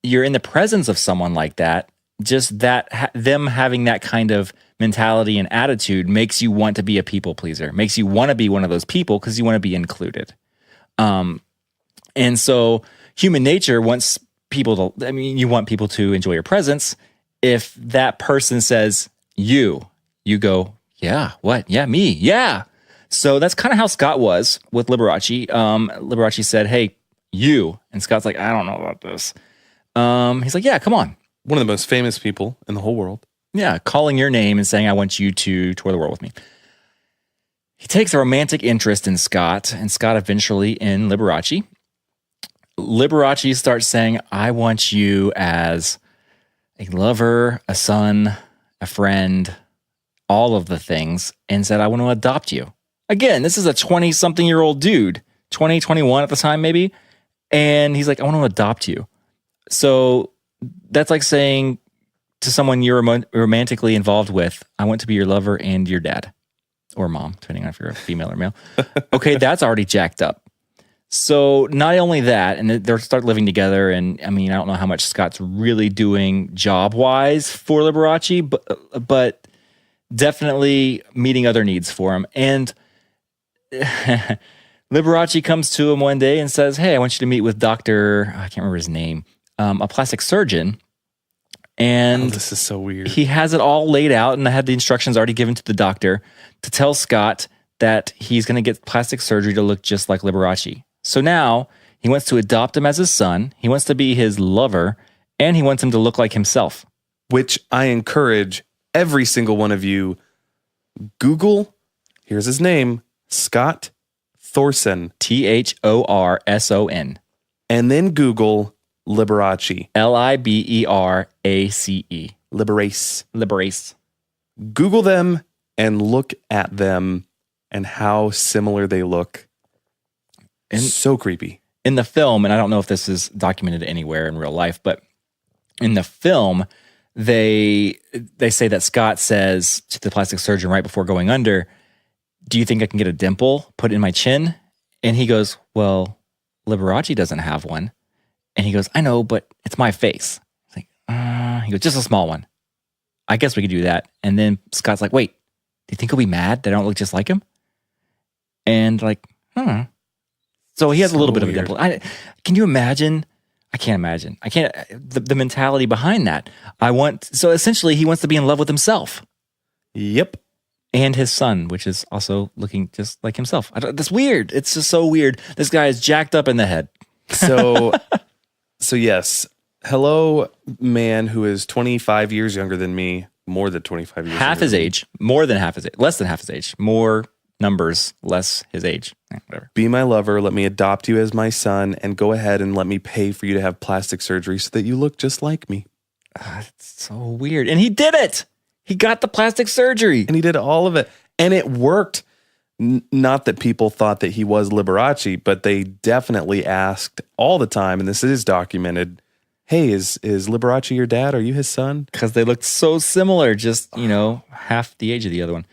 you're in the presence of someone like that, just that them having that kind of mentality and attitude makes you want to be a people pleaser, makes you want to be one of those people because you want to be included. And so human nature wants people to, you want people to enjoy your presence. If that person says you go, yeah, what? Yeah, me. Yeah. So that's kind of how Scott was with Liberace. Liberace said, hey, you. And Scott's like, I don't know about this. He's like, yeah, come on. One of the most famous people in the whole world. Yeah, calling your name and saying, I want you to tour the world with me. He takes a romantic interest in Scott, and Scott eventually in Liberace. Liberace starts saying, I want you as a lover, a son, a friend, all of the things, and said, I want to adopt you. Again, this is a 20-something-year-old dude, 20, 21 at the time maybe, and he's like, I want to adopt you. So that's like saying to someone you're romantically involved with, I want to be your lover and your dad or mom, depending on if you're a female or male. Okay, that's already jacked up. So not only that, and they start living together, and I mean, I don't know how much Scott's really doing job-wise for Liberace, but definitely meeting other needs for him. And Liberace comes to him one day and says, hey, I want you to meet with Dr. I can't remember his name, a plastic surgeon. And this is so weird. He has it all laid out, and I had the instructions already given to the doctor to tell Scott that he's going to get plastic surgery to look just like Liberace. So now he wants to adopt him as his son. He wants to be his lover, and he wants him to look like himself. Which I encourage every single one of you. Google, here's his name, Scott Thorson. Thorson. And then Google Liberace. Liberace. Liberace. Google them and look at them and how similar they look. And so creepy. In the film, and I don't know if this is documented anywhere in real life, but in the film, they say that Scott says to the plastic surgeon right before going under, do you think I can get a dimple put in my chin? And he goes, well, Liberace doesn't have one. And he goes, I know, but it's my face. He's like, he goes, just a small one. I guess we could do that. And then Scott's like, wait, do you think he'll be mad that I don't look just like him? And like, So he has a little bit of a weird. dimple. Can you imagine? I can't imagine. I can't. The mentality behind that. So essentially, he wants to be in love with himself Yep. and his son, which is also looking just like himself. That's weird. It's just so weird. This guy is jacked up in the head. So yes. Hello, man who is 25 years younger than me, more than 25 years Half younger his than me. age, more than half his age, less than half his age, more numbers, less his age. Whatever. Be my lover, let me adopt you as my son, and go ahead and let me pay for you to have plastic surgery so that you look just like me. It's so weird. And he did it. He got the plastic surgery. And he did all of it. And it worked. Not that people thought that he was Liberace, but they definitely asked all the time, and this is documented, hey, is Liberace your dad? Are you his son? Because they looked so similar, just, half the age of the other one.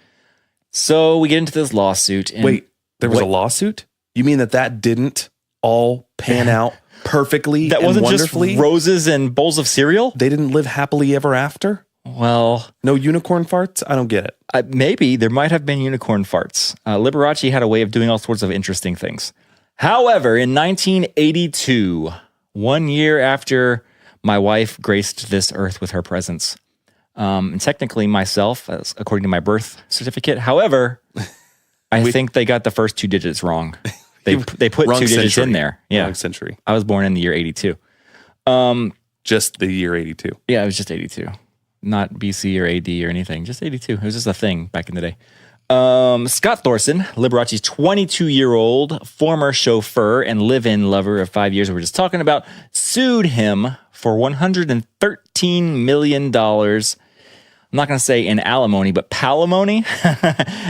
So we get into this lawsuit. And Wait, there was a lawsuit? You mean that didn't all pan out perfectly that and wasn't wonderfully? just roses and bowls of cereal? They didn't live happily ever after? Well, No unicorn farts? I don't get it. maybe there might have been unicorn farts. Liberace had a way of doing all sorts of interesting things. However, in 1982, 1 year after my wife graced this earth with her presence, and technically myself, according to my birth certificate. However, I think they got the first 2 digits wrong. They put Wrong 2 digits century. in there. Yeah, Wrong century. I was born in the year 82. Just the year 82. Yeah, it was just 82. Not BC or AD or anything. Just 82. It was just a thing back in the day. Scott Thorson, Liberace's 22-year-old former chauffeur and live-in lover of 5 years we were just talking about, sued him for $113 million. I'm not going to say in alimony, but palimony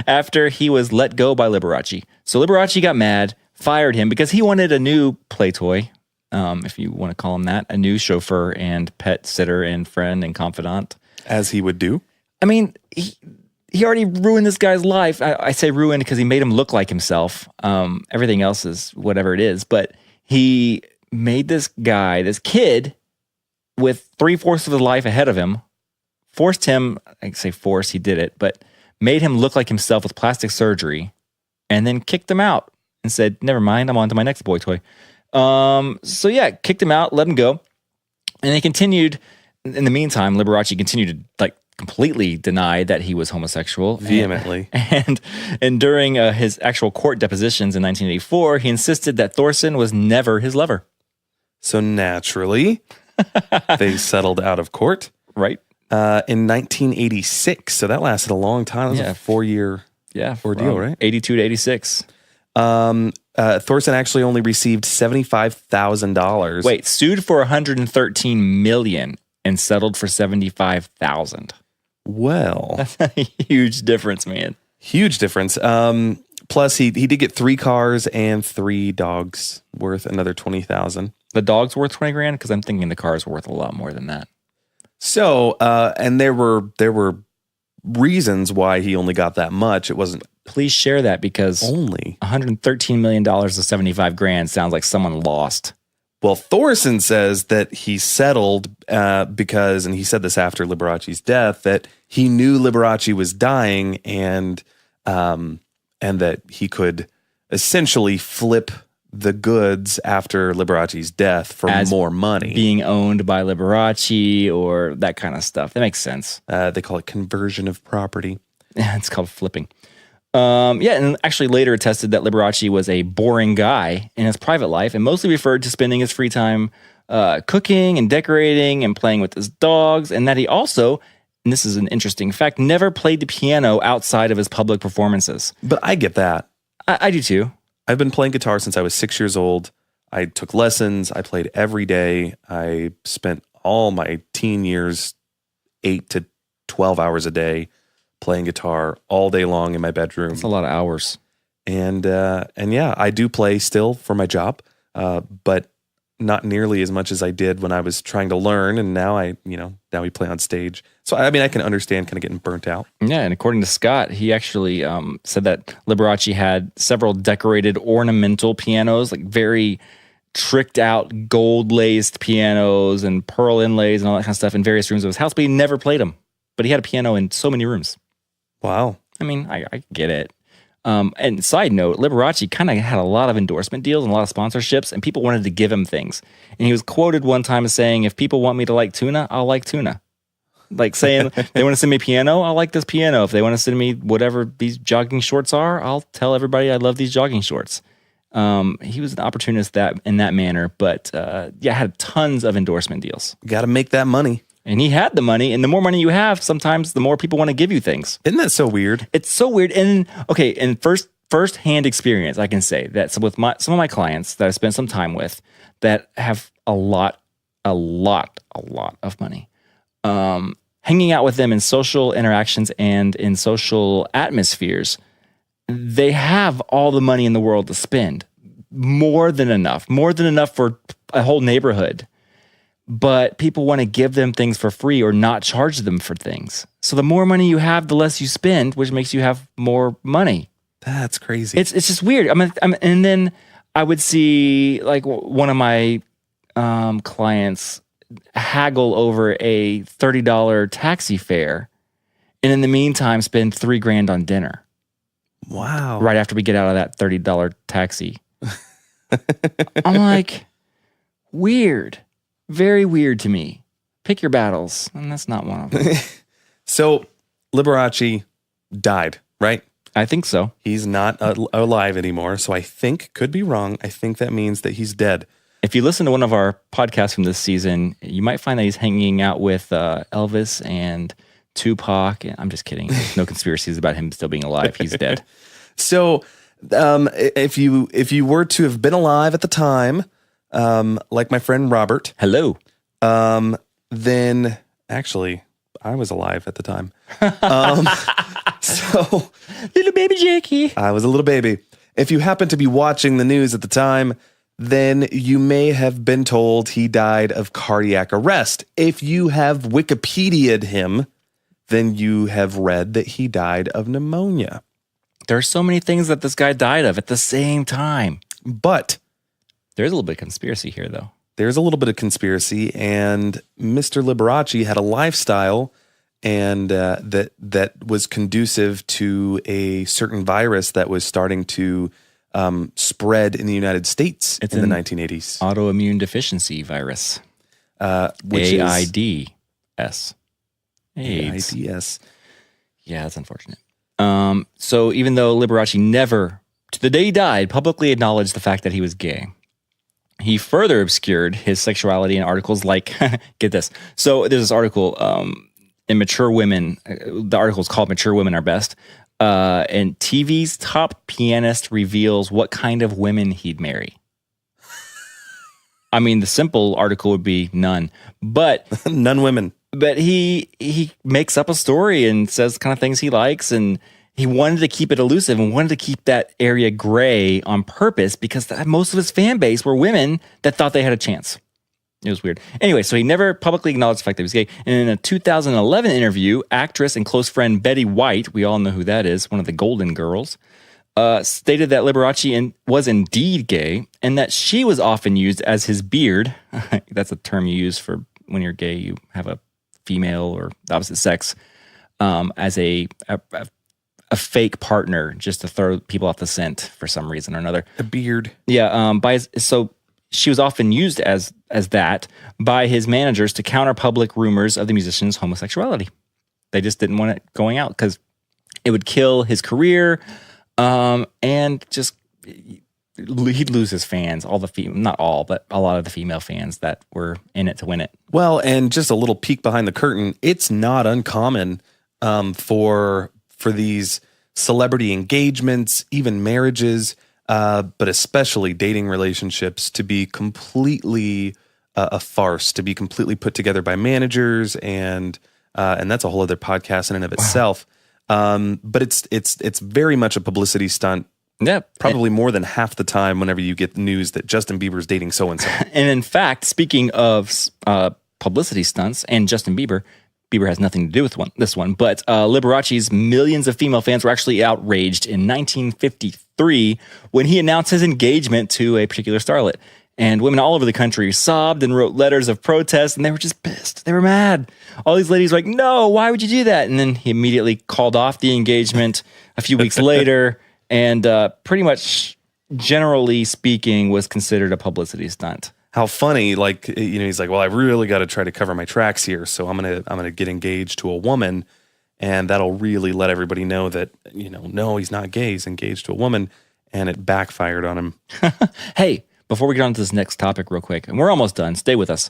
after he was let go by Liberace. So Liberace got mad, fired him because he wanted a new play toy, if you want to call him that, a new chauffeur and pet sitter and friend and confidant. As he would do. I mean, he already ruined this guy's life. I say ruined because he made him look like himself. Everything else is whatever it is. But he made this kid with 3/4 of his life ahead of him, forced him, I say force, he did it, but made him look like himself with plastic surgery, and then kicked him out and said, never mind, I'm on to my next boy toy. So yeah, kicked him out, let him go. And they continued. In the meantime, Liberace continued to completely deny that he was homosexual. Vehemently. And during his actual court depositions in 1984, he insisted that Thorson was never his lover. So naturally, they settled out of court. Right. In 1986. So that lasted a long time. It was a 4-year ordeal, from right? 82 to 86. Thorson actually only received $75,000. Wait, sued for $113 million and settled for $75,000. Well, That's a huge difference, man. huge difference. Plus, he did get 3 cars and 3 dogs worth another $20,000. The dog's worth $20,000 because I'm thinking the car's worth a lot more than that. So, and there were reasons why he only got that much. It wasn't Please share that because only. $113 million of $75,000 sounds like someone lost. Well, Thorson says that he settled because, and he said this after Liberace's death, that he knew Liberace was dying and that he could essentially flip the goods after Liberace's death for As more money. Being owned by Liberace or that kind of stuff. That makes sense. They call it conversion of property. It's called flipping. And actually later attested that Liberace was a boring guy in his private life and mostly referred to spending his free time cooking and decorating and playing with his dogs, and that he also, and this is an interesting fact, never played the piano outside of his public performances. But I get that. I do too. I've been playing guitar since I was 6 years old. I took lessons. I played every day. I spent all my teen years 8 to 12 hours a day playing guitar all day long in my bedroom. It's a lot of hours. And yeah, I do play still for my job, but not nearly as much as I did when I was trying to learn. And now now we play on stage. So, I mean, I can understand kind of getting burnt out. Yeah, and according to Scott, he actually said that Liberace had several decorated ornamental pianos, like very tricked out gold-laced pianos and pearl inlays and all that kind of stuff in various rooms of his house, but he never played them. But he had a piano in so many rooms. Wow. I mean, I get it. And side note, Liberace kind of had a lot of endorsement deals and a lot of sponsorships, and people wanted to give him things. And he was quoted one time as saying, if people want me to like tuna, I'll like tuna. Like saying, they want to send me a piano, I'll like this piano. If they want to send me whatever these jogging shorts are, I'll tell everybody I love these jogging shorts. He was an opportunist in that manner, but had tons of endorsement deals. Got to make that money. And he had the money, and the more money you have, sometimes the more people want to give you things. Isn't that so weird? It's so weird. And okay, in first-hand experience, I can say that some of my clients that I spent some time with that have a lot of money. Hanging out with them in social interactions and in social atmospheres, they have all the money in the world to spend. More than enough for a whole neighborhood. But people want to give them things for free or not charge them for things. So the more money you have, the less you spend, which makes you have more money. That's crazy. It's just weird. And then I would see like one of my clients haggle over a $30 taxi fare, and in the meantime spend $3,000 on dinner. Wow. Right after we get out of that $30 taxi. I'm like, weird. Very weird to me. Pick your battles, and that's not one of them. So, Liberace died, right? I think so. He's not alive anymore, so I think, could be wrong, I think that means that he's dead. If you listen to one of our podcasts from this season, you might find that he's hanging out with Elvis and Tupac. I'm just kidding. There's no conspiracies about him still being alive. He's dead. So, if you were to have been alive at the time, like my friend Robert. Hello. Then actually, I was alive at the time. So little baby Jakey. I was a little baby. If you happen to be watching the news at the time, then you may have been told he died of cardiac arrest. If you have Wikipedia'd him, then you have read that he died of pneumonia. There are so many things that this guy died of at the same time. But there's a little bit of conspiracy here, though. There's a little bit of conspiracy, and Mr. Liberace had a lifestyle and that was conducive to a certain virus that was starting to spread in the United States in the 1980s. Autoimmune deficiency virus. Which AIDS. AIDS. Yeah, that's unfortunate. So even though Liberace never, to the day he died, publicly acknowledged the fact that he was gay, he further obscured his sexuality in articles like, get this. So there's this article in Mature Women. The article is called Mature Women Are Best. And TV's top pianist reveals what kind of women he'd marry. I mean, the simple article would be none, but none women. But he makes up a story and says the kind of things he likes, and he wanted to keep it elusive and wanted to keep that area gray on purpose because most of his fan base were women that thought they had a chance. It was weird. Anyway, so he never publicly acknowledged the fact that he was gay. And in a 2011 interview, actress and close friend Betty White, we all know who that is, one of the Golden Girls, stated that Liberace was indeed gay and that she was often used as his beard. That's a term you use for when you're gay, you have a female or the opposite sex as a fake partner just to throw people off the scent for some reason or another. A beard. Yeah. So she was often used as that by his managers to counter public rumors of the musician's homosexuality. They just didn't want it going out because it would kill his career, and just he'd lose his fans. Not all, but a lot of the female fans that were in it to win it. Well, and just a little peek behind the curtain, it's not uncommon for these celebrity engagements, even marriages, but especially dating relationships to be completely a farce, to be completely put together by managers, and that's a whole other podcast in and of itself. But it's very much a publicity stunt. Yeah, probably more than half the time whenever you get news that Justin Bieber's dating so-and-so. And in fact, speaking of publicity stunts and Justin Bieber has nothing to do with this one, but Liberace's millions of female fans were actually outraged in 1953 when he announced his engagement to a particular starlet. And women all over the country sobbed and wrote letters of protest, and they were just pissed. They were mad. All these ladies were like, no, why would you do that? And then he immediately called off the engagement a few weeks later. and pretty much, generally speaking, was considered a publicity stunt. How funny, like, he's like, well, I really got to try to cover my tracks here, so I'm gonna get engaged to a woman, and that'll really let everybody know that, no, he's not gay, he's engaged to a woman, and it backfired on him. Hey, before we get on to this next topic real quick, and we're almost done, stay with us.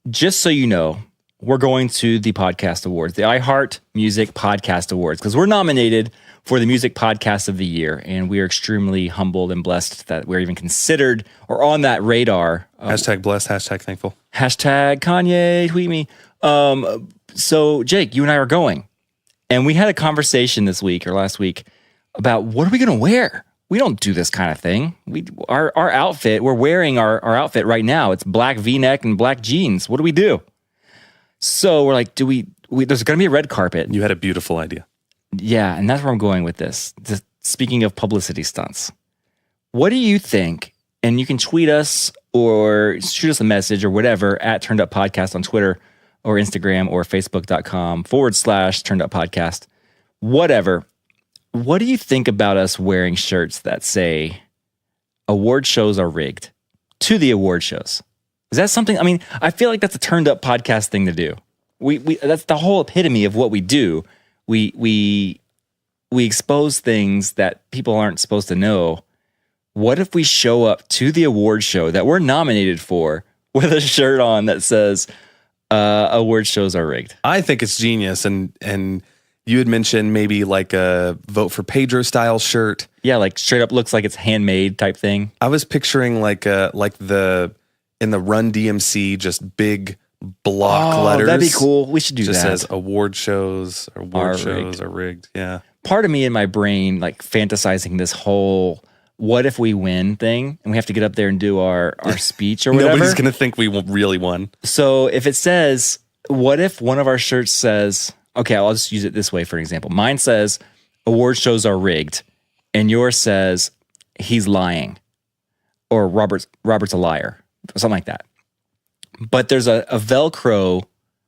Just so you know, we're going to the podcast awards, the iHeart Music Podcast Awards, because we're nominated for the Music Podcast of the Year, and we are extremely humbled and blessed that we're even considered or on that radar. Hashtag blessed, hashtag thankful. Hashtag Kanye, tweet me. So Jake, you and I are going, and we had a conversation this week or last week about what are we going to wear? We don't do this kind of thing. Our outfit, we're wearing our outfit right now. It's black V-neck and black jeans. What do we do? So we're like, there's going to be a red carpet. You had a beautiful idea. Yeah, and that's where I'm going with this. Just speaking of publicity stunts, what do you think? And you can tweet us or shoot us a message or whatever at Turned Up Podcast on Twitter or Instagram or Facebook.com/Turned Up Podcast. Whatever. What do you think about us wearing shirts that say award shows are rigged to the award shows? Is that something? I mean, I feel like that's a Turned Up Podcast thing to do. We that's the whole epitome of what we do. We expose things that people aren't supposed to know. What if we show up to the award show that we're nominated for with a shirt on that says award shows are rigged? I think it's genius, and you had mentioned maybe like a Vote for Pedro style shirt. Yeah, like straight up looks like it's handmade type thing. I was picturing like the in the Run DMC, just big block letters. That'd be cool. We should do just that. Just says award shows are rigged. Yeah. Part of me in my brain like fantasizing this whole what if we win thing, and we have to get up there and do our speech or whatever. Nobody's gonna think we really won. So if it says, what if one of our shirts says, okay, I'll just use it this way for an example. Mine says, award shows are rigged, and yours says, he's lying, or Robert's a liar, or something like that. But there's a Velcro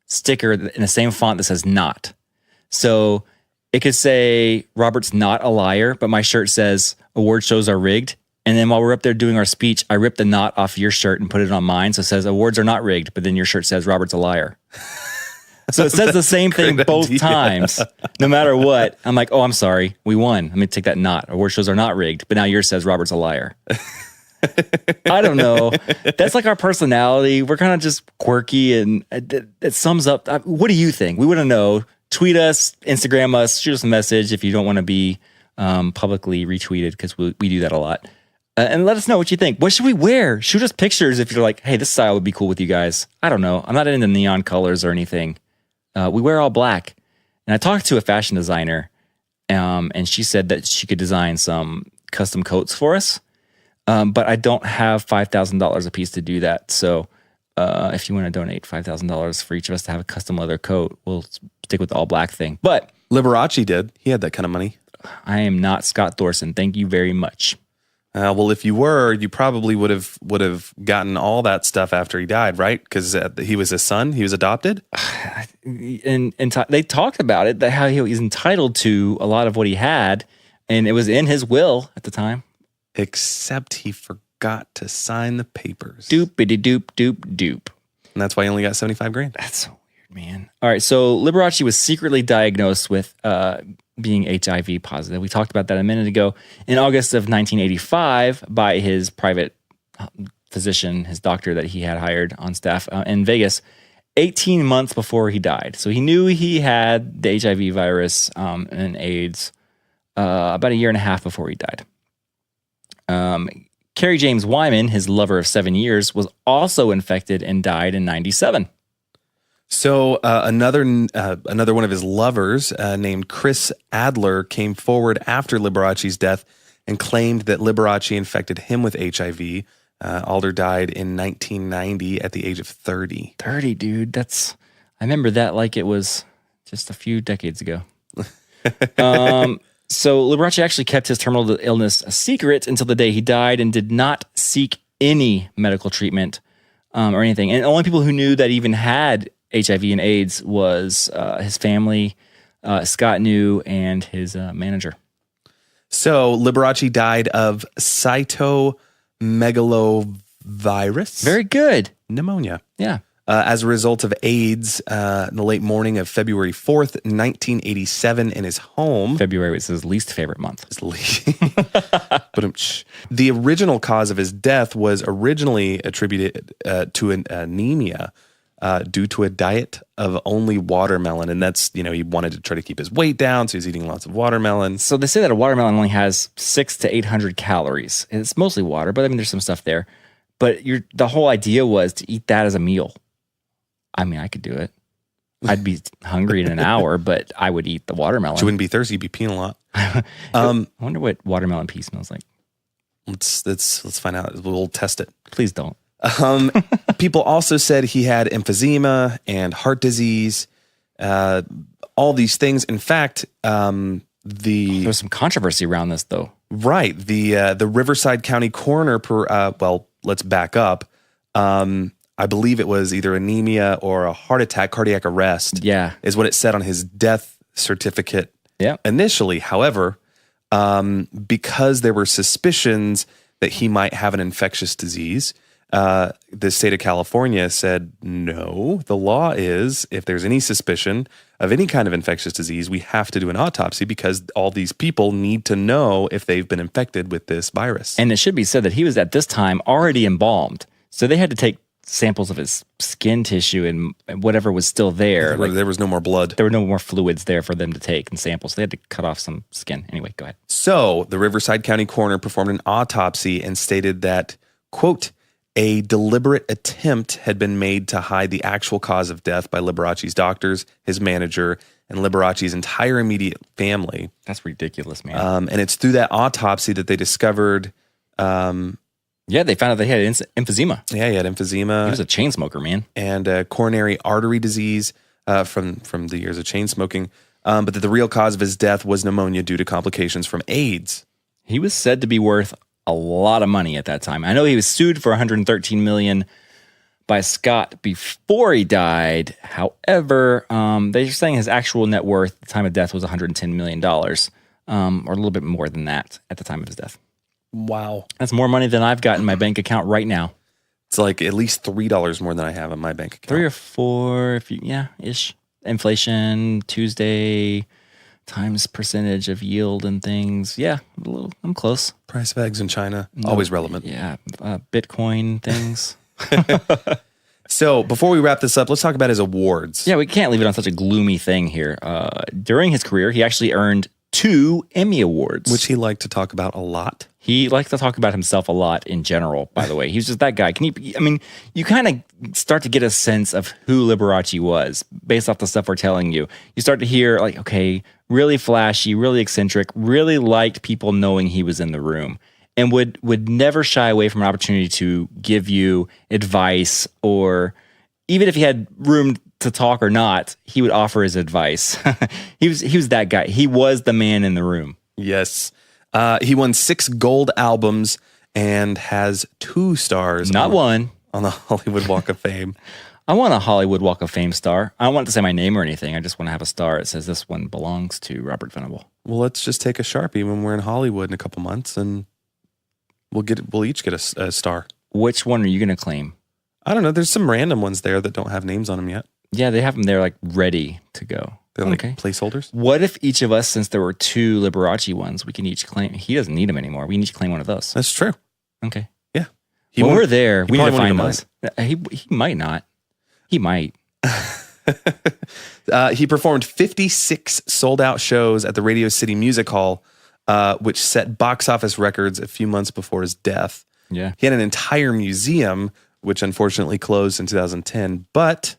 sticker in the same font that says not. So it could say, Robert's not a liar, but my shirt says, award shows are rigged. And then while we're up there doing our speech, I rip the knot off your shirt and put it on mine. So it says, awards are not rigged, but then your shirt says, Robert's a liar. So it says the same thing both times, no matter what. I'm like, oh, I'm sorry, we won. Let me take that knot. Award shows are not rigged, but now yours says Robert's a liar. I don't know. That's like our personality. We're kind of just quirky, and it sums up. What do you think? We want to know. Tweet us, Instagram us, shoot us a message if you don't want to be publicly retweeted, because we do that a lot. And let us know what you think. What should we wear? Shoot us pictures if you're like, hey, this style would be cool with you guys. I don't know. I'm not into neon colors or anything. We wear all black. And I talked to a fashion designer, and she said that she could design some custom coats for us. But I don't have $5,000 a piece to do that. So if you want to donate $5,000 for each of us to have a custom leather coat, we'll stick with the all black thing. But Liberace did. He had that kind of money. I am not Scott Thorson. Thank you very much. Well, if you were, you probably would have gotten all that stuff after he died, right? Because he was his son. He was adopted. And they talked about it, that how he's entitled to a lot of what he had, and it was in his will at the time. Except he forgot to sign the papers. Doopity doop doop doop. And that's why he only got $75,000. That's so weird, man. All right, so Liberace was secretly diagnosed with being HIV positive. We talked about that a minute ago. In August of 1985, by his private physician, his doctor that he had hired on staff in Vegas, 18 months before he died. So he knew he had the HIV virus and AIDS about a year and a half before he died. Carrie James Wyman, his lover of 7 years, was also infected and died in 1997. So another one of his lovers named Chris Adler came forward after Liberace's death and claimed that Liberace infected him with HIV. Adler died in 1990 at the age of 30. 30, dude. I remember that like it was just a few decades ago. So Liberace actually kept his terminal illness a secret until the day he died and did not seek any medical treatment or anything. And the only people who knew that he even had HIV and AIDS was his family, Scott knew, and his manager. So Liberace died of cytomegalovirus. Very good. Pneumonia. Yeah. As a result of AIDS in the late morning of February 4th, 1987, in his home. February was his least favorite month. But the original cause of his death was originally attributed to an anemia due to a diet of only watermelon. And that's, he wanted to try to keep his weight down, so he's eating lots of watermelon. So they say that a watermelon only has 600 to 800 calories. And it's mostly water, but I mean, there's some stuff there. But the whole idea was to eat that as a meal. I mean, I could do it. I'd be hungry in an hour, but I would eat the watermelon. You wouldn't be thirsty, you'd be peeing a lot. I wonder what watermelon pea smells like. Let's find out. We'll test it. Please don't. People also said he had emphysema and heart disease, all these things. In fact, There was some controversy around this, though. Right. The Riverside County coroner, let's back up. I believe it was either anemia or a heart attack, cardiac arrest. Yeah. Is what it said on his death certificate initially. However, because there were suspicions that he might have an infectious disease, the state of California said, no, the law is if there's any suspicion of any kind of infectious disease, we have to do an autopsy because all these people need to know if they've been infected with this virus. And it should be said that he was at this time already embalmed. So they had to take samples of his skin tissue and whatever was still there. There was no more blood. There were no more fluids there for them to take and samples. They had to cut off some skin. Anyway, go ahead. So the Riverside County coroner performed an autopsy and stated that, quote, a deliberate attempt had been made to hide the actual cause of death by Liberace's doctors, his manager, and Liberace's entire immediate family. That's ridiculous, man. And it's through that autopsy that they discovered... they found out that he had emphysema. Yeah, he had emphysema. He was a chain smoker, man. And coronary artery disease from the years of chain smoking. But that the real cause of his death was pneumonia due to complications from AIDS. He was said to be worth a lot of money at that time. I know he was sued for $113 million by Scott before he died. However, they're saying his actual net worth at the time of death was $110 million, or a little bit more than that at the time of his death. Wow. That's more money than I've got in my bank account right now. It's like at least $3 more than I have in my bank account. 3 or 4, ish. Inflation, Tuesday, times percentage of yield and things. Yeah, I'm close. Price of eggs in China, always relevant. Yeah, Bitcoin things. So before we wrap this up, let's talk about his awards. Yeah, we can't leave it on such a gloomy thing here. During his career, he actually earned 2 Emmy Awards. Which he liked to talk about a lot. He likes to talk about himself a lot in general, by the way. He's just that guy. You kind of start to get a sense of who Liberace was based off the stuff we're telling you. You start to hear, like, okay, really flashy, really eccentric, really liked people knowing he was in the room, and would never shy away from an opportunity to give you advice, or even if he had room to talk or not, he would offer his advice. He was that guy. He was the man in the room. Yes. He won 6 gold albums and has 2 stars. Not one. On the Hollywood Walk of Fame. I want a Hollywood Walk of Fame star. I don't want it to say my name or anything. I just want to have a star. It says this one belongs to Robert Venable. Well, let's just take a Sharpie when we're in Hollywood in a couple months, and we'll each get a star. Which one are you going to claim? I don't know. There's some random ones there that don't have names on them yet. Yeah, they have them there like ready to go. They're like placeholders. What if each of us, since there were 2 Liberace ones, we can each claim, he doesn't need them anymore. We can each claim one of those. That's true. Okay. Yeah. When we're there, we need to probably find won't those. He might not. He might. He performed 56 sold-out shows at the Radio City Music Hall, which set box office records a few months before his death. Yeah. He had an entire museum, which unfortunately closed in 2010, but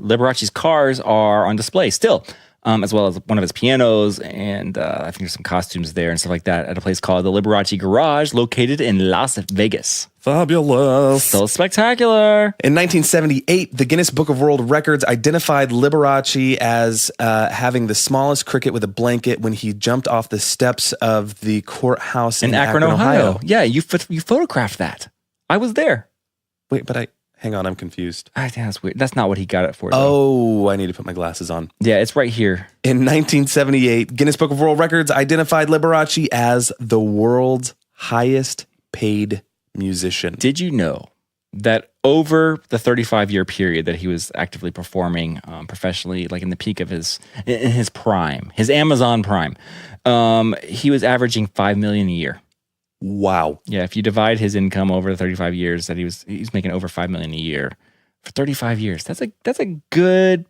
Liberace's cars are on display still, as well as one of his pianos, and I think there's some costumes there and stuff like that at a place called the Liberace Garage, located in Las Vegas. Fabulous. So spectacular. In 1978, the Guinness Book of World Records identified Liberace as having the smallest cricket with a blanket when he jumped off the steps of the courthouse in Akron, Ohio. Yeah, you photographed that. I was there. Wait, but Hang on, I'm confused. I think that's weird. That's not what he got it for, though. Oh, I need to put my glasses on. Yeah, it's right here. In 1978, Guinness Book of World Records identified Liberace as the world's highest paid musician. Did you know that over the 35-year period that he was actively performing professionally, like in the peak of in his prime, his Amazon prime, he was averaging $5 million a year. Wow. Yeah, if you divide his income over the 35 years that he's making over $5 million a year for 35 years. That's a good,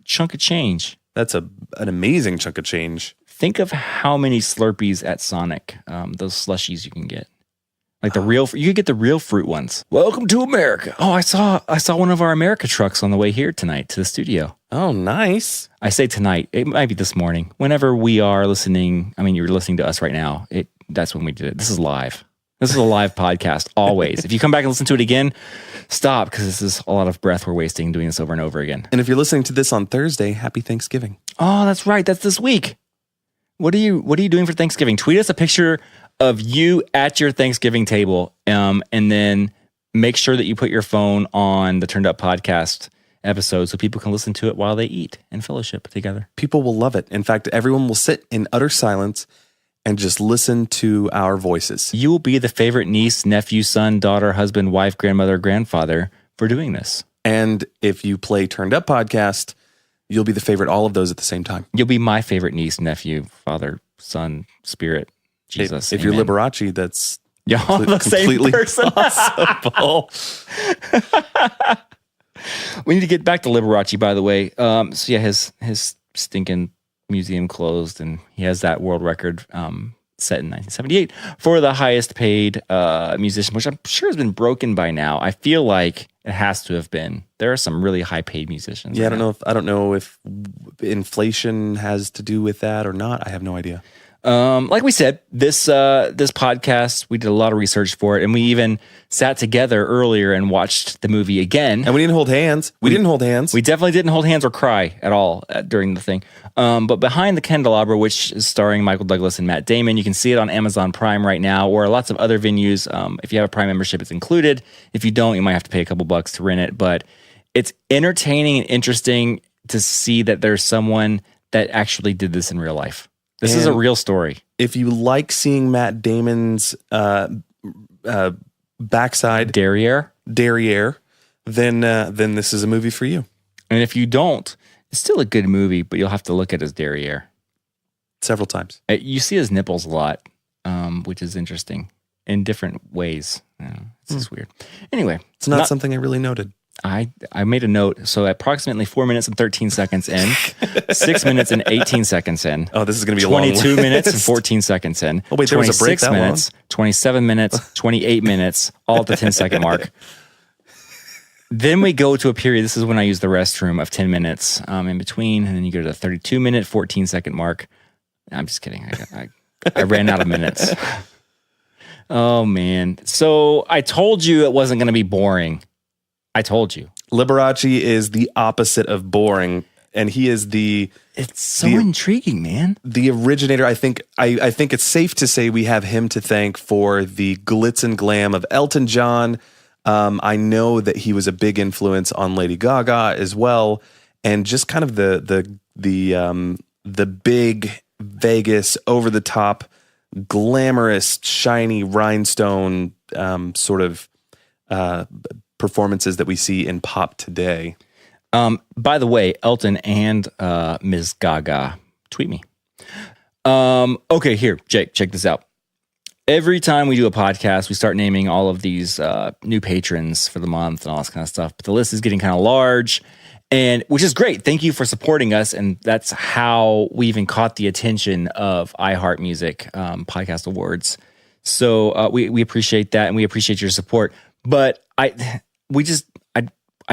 chunk of change. That's an amazing chunk of change. Think of how many Slurpees at Sonic, those slushies you can get. Like you could get the real fruit ones. Welcome to America. Oh, I saw one of our America trucks on the way here tonight to the studio. Oh, nice. I say tonight, it might be this morning. Whenever we are listening, you're listening to us right now. That's when we did it. This is live. This is a live podcast, always. If you come back and listen to it again, stop, because this is a lot of breath we're wasting doing this over and over again. And if you're listening to this on Thursday, happy Thanksgiving. Oh, that's right. That's this week. What are you doing for Thanksgiving? Tweet us a picture of you at your Thanksgiving table, and then make sure that you put your phone on the Turned Up podcast episode so people can listen to it while they eat and fellowship together. People will love it. In fact, everyone will sit in utter silence and just listen to our voices. You will be the favorite niece, nephew, son, daughter, husband, wife, grandmother, grandfather for doing this. And if you play Turned Up podcast, you'll be the favorite all of those at the same time. You'll be my favorite niece, nephew, father, son, spirit, Jesus. If you're Liberace, that's all the same person. Possible. We need to get back to Liberace, by the way. So yeah, his stinking museum closed, and he has that world record set in 1978 for the highest paid musician, which I'm sure has been broken by now. I feel like it has to have been. There are some really high paid musicians. Yeah, I don't know if inflation has to do with that or not. I have no idea. Like we said, this podcast, we did a lot of research for it, and we even sat together earlier and watched the movie again. And we didn't hold hands. We didn't hold hands. We definitely didn't hold hands or cry at all during the thing. But Behind the Candelabra, which is starring Michael Douglas and Matt Damon, you can see it on Amazon Prime right now, or lots of other venues. If you have a Prime membership, it's included. If you don't, you might have to pay a couple bucks to rent it. But it's entertaining and interesting to see that there's someone that actually did this in real life. This is a real story. If you like seeing Matt Damon's backside derriere, then this is a movie for you. And if you don't, it's still a good movie, but you'll have to look at his derriere several times. You see his nipples a lot, which is interesting in different ways. It's just weird. Anyway, it's not something I really noted. I made a note. So approximately 4 minutes and 13 seconds in, 6 minutes and 18 seconds in. Oh, this is going to be 22 minutes and 14 seconds in. Oh, wait, there was a break that minutes, long? 27 minutes, 28 minutes, all at the 10-second mark. Then we go to a period, this is when I use the restroom, of 10 minutes in between, and then you go to the 32-minute, 14-second mark. I'm just kidding. I ran out of minutes. Oh, man. So I told you it wasn't going to be boring. I told you. Liberace is the opposite of boring, and he is It's so intriguing, man. The originator. I think it's safe to say we have him to thank for the glitz and glam of Elton John. I know that he was a big influence on Lady Gaga as well, and just kind of the big Vegas, over the top, glamorous, shiny rhinestone sort of performances that we see in pop today. By the way, Elton and Ms. Gaga, tweet me. Okay, here, Jake, check this out. Every time we do a podcast, we start naming all of these new patrons for the month and all this kind of stuff. But the list is getting kind of large, and which is great. Thank you for supporting us, and that's how we even caught the attention of iHeart Music Podcast Awards. So we appreciate that, and we appreciate your support. But I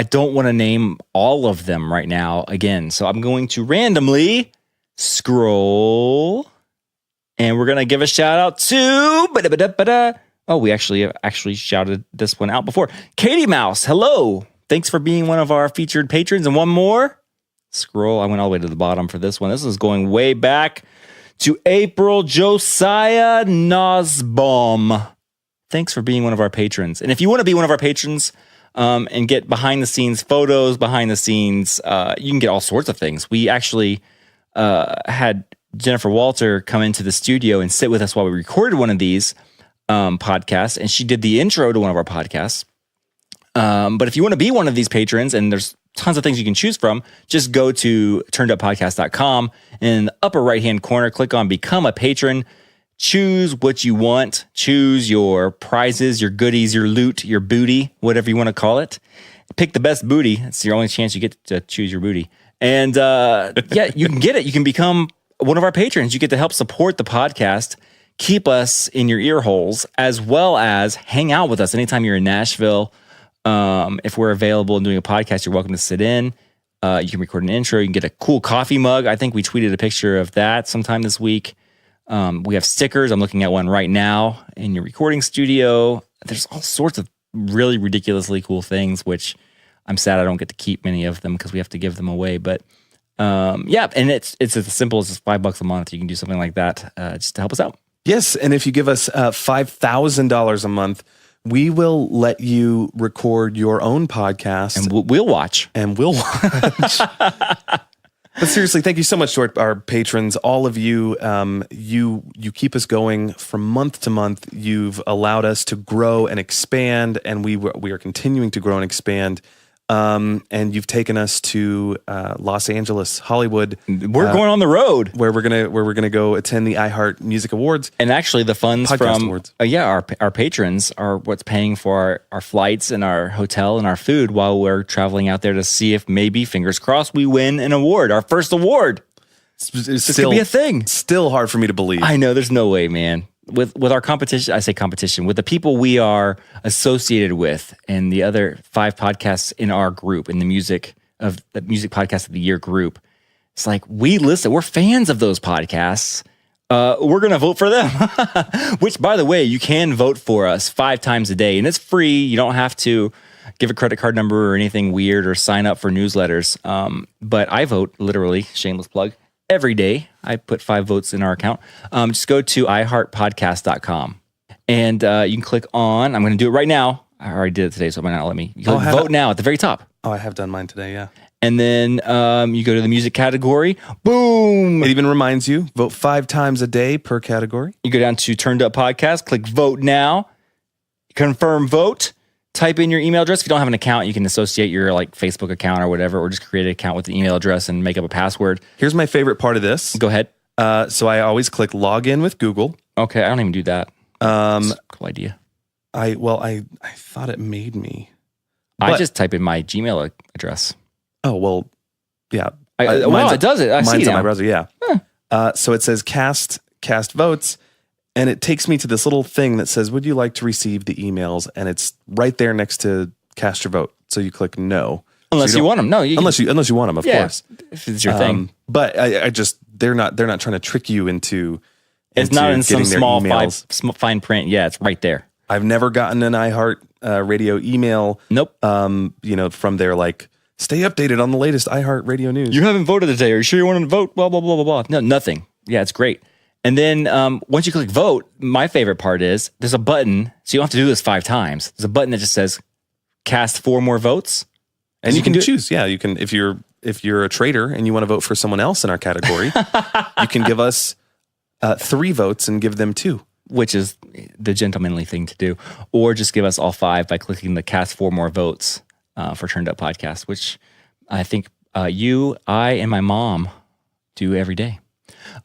don't want to name all of them right now again. So I'm going to randomly scroll, and we're going to give a shout out to, oh, we actually shouted this one out before. Katie Mouse, hello. Thanks for being one of our featured patrons. And one more. Scroll. I went all the way to the bottom for this one. This is going way back to April Josiah Nosbaum. Thanks for being one of our patrons. And if you want to be one of our patrons, and get behind the scenes photos, behind the scenes. You can get all sorts of things. We actually had Jennifer Walter come into the studio and sit with us while we recorded one of these podcasts, and she did the intro to one of our podcasts. But if you want to be one of these patrons, and there's tons of things you can choose from, just go to turneduppodcast.com, and in the upper right-hand corner, click on Become a Patron. Choose what you want. Choose your prizes, your goodies, your loot, your booty, whatever you want to call it. Pick the best booty. It's your only chance you get to choose your booty. And yeah, you can get it. You can become one of our patrons. You get to help support the podcast, keep us in your ear holes, as well as hang out with us anytime you're in Nashville. If we're available and doing a podcast, you're welcome to sit in. You can record an intro. You can get a cool coffee mug. I think we tweeted a picture of that sometime this week. We have stickers. I'm looking at one right now in your recording studio. There's all sorts of really ridiculously cool things, which I'm sad I don't get to keep many of them because we have to give them away. But yeah, and it's as simple as $5 a month. You can do something like that just to help us out. Yes, and if you give us $5,000 a month, we will let you record your own podcast. And we'll watch. And we'll watch. But seriously, thank you so much to our patrons. All of you, you keep us going from month to month. You've allowed us to grow and expand, and we are continuing to grow and expand. And you've taken us to Los Angeles, Hollywood. We're going on the road where we're gonna go attend the iHeart Music Awards. And actually, the funds Podcast from awards. Our patrons are what's paying for our flights and our hotel and our food while we're traveling out there to see if maybe, fingers crossed, we win an award, our first award. This could be a thing. Still hard for me to believe. I know, there's no way, man. With our competition, I say competition, with the people we are associated with and the other 5 podcasts in our group, in the music podcast of the year group, it's like we're fans of those podcasts. We're going to vote for them, which, by the way, you can vote for us 5 times a day, and it's free. You don't have to give a credit card number or anything weird or sign up for newsletters. But I vote, literally, shameless plug, every day. I put 5 votes in our account. Just go to iHeartPodcast.com and you can click on, I'm going to do it right now. I already did it today, so it might not let me. You can vote now at the very top. Oh, I have done mine today, yeah. And then you go to the music category. Boom. It even reminds you, vote 5 times a day per category. You go down to Turned Up Podcast, click vote now, confirm vote. Type in your email address. If you don't have an account, you can associate your Facebook account or whatever, or just create an account with the email address and make up a password. Here's my favorite part of this. Go ahead. So I always click login with Google. Okay, I don't even do that. That's a cool idea. I thought it made me. I just type in my Gmail address. Oh, well, yeah. It does it. I see mine's it on now. my browser, yeah. Huh. So it says cast votes. And it takes me to this little thing that says, would you like to receive the emails? And it's right there next to cast your vote. So you click no. Unless you want them. No, unless you want them, of course. If it's your thing. But I just, they're not trying to trick you into It's not in some small fine print. Yeah, it's right there. I've never gotten an iHeart radio email. Nope. From their stay updated on the latest iHeart radio news. You haven't voted today. Are you sure you want to vote? Blah, blah, blah, blah, blah. No, nothing. Yeah, it's great. And then once you click vote, my favorite part is there's a button. So you don't have to do this 5 times. There's a button that just says cast 4 more votes. And you can choose. Yeah, you can, if you're a trader and you want to vote for someone else in our category, you can give us 3 votes and give them 2. Which is the gentlemanly thing to do. Or just give us all 5 by clicking the cast 4 more votes for Turned Up Podcast, which I think you, I, and my mom do every day.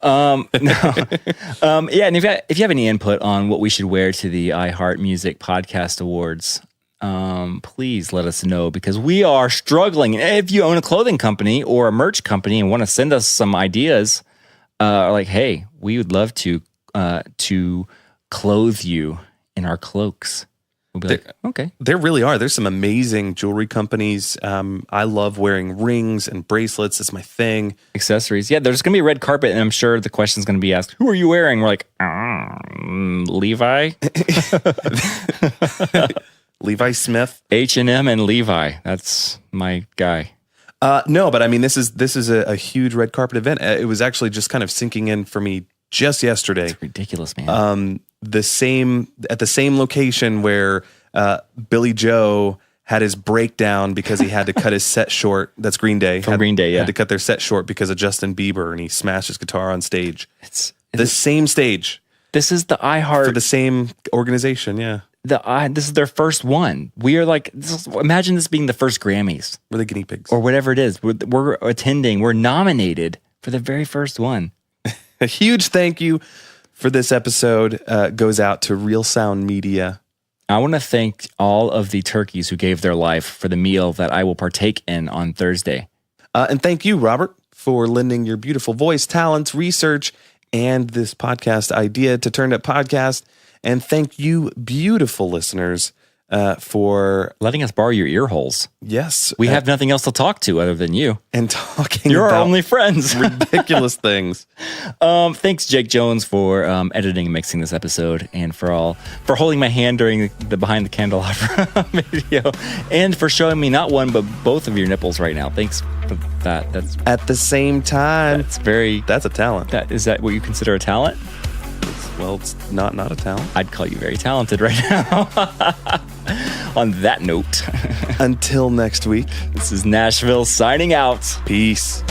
And if you have any input on what we should wear to the iHeart Music Podcast Awards, please let us know, because we are struggling. If you own a clothing company or a merch company and want to send us some ideas, hey, we would love to clothe you in our cloaks. We'll be okay. There really are. There's some amazing jewelry companies. I love wearing rings and bracelets. It's my thing. Accessories. Yeah, there's going to be a red carpet, and I'm sure the question's going to be asked, who are you wearing? We're like, Levi. Levi Smith. H&M and Levi. That's my guy. No, but I mean, this is a huge red carpet event. It was actually just kind of sinking in for me just yesterday. It's ridiculous, man. At the same location where Billy Joe had his breakdown because he had to cut his set short. That's Green Day. Green Day, yeah. Had to cut their set short because of Justin Bieber, and he smashed his guitar on stage. It's The same stage This is the for iHeart. the same organization, yeah. This is their first one. We are like, imagine this being the first Grammys We're the guinea pigs. or whatever it is. We're attending. We're nominated for the very first one. A huge thank you for this episode goes out to Real Sound Media. I want to thank all of the turkeys who gave their life for the meal that I will partake in on Thursday. And thank you, Robert, for lending your beautiful voice, talents, research, and this podcast idea to Turned Up Podcast. And thank you, beautiful listeners, for Letting us borrow your ear holes. yes, We have nothing else to talk to other than you. and talking You're our about only friends. ridiculous things. Thanks, Jake Jones, for editing and mixing this episode, and for holding my hand during the Behind the Candelabra video, and for showing me not one but both of your nipples right now. Thanks for that. At the same time, That's a talent. is that what you consider a talent? Well, it's not a talent. I'd call you very talented right now. On that note, Until next week, this is Nashville signing out. peace.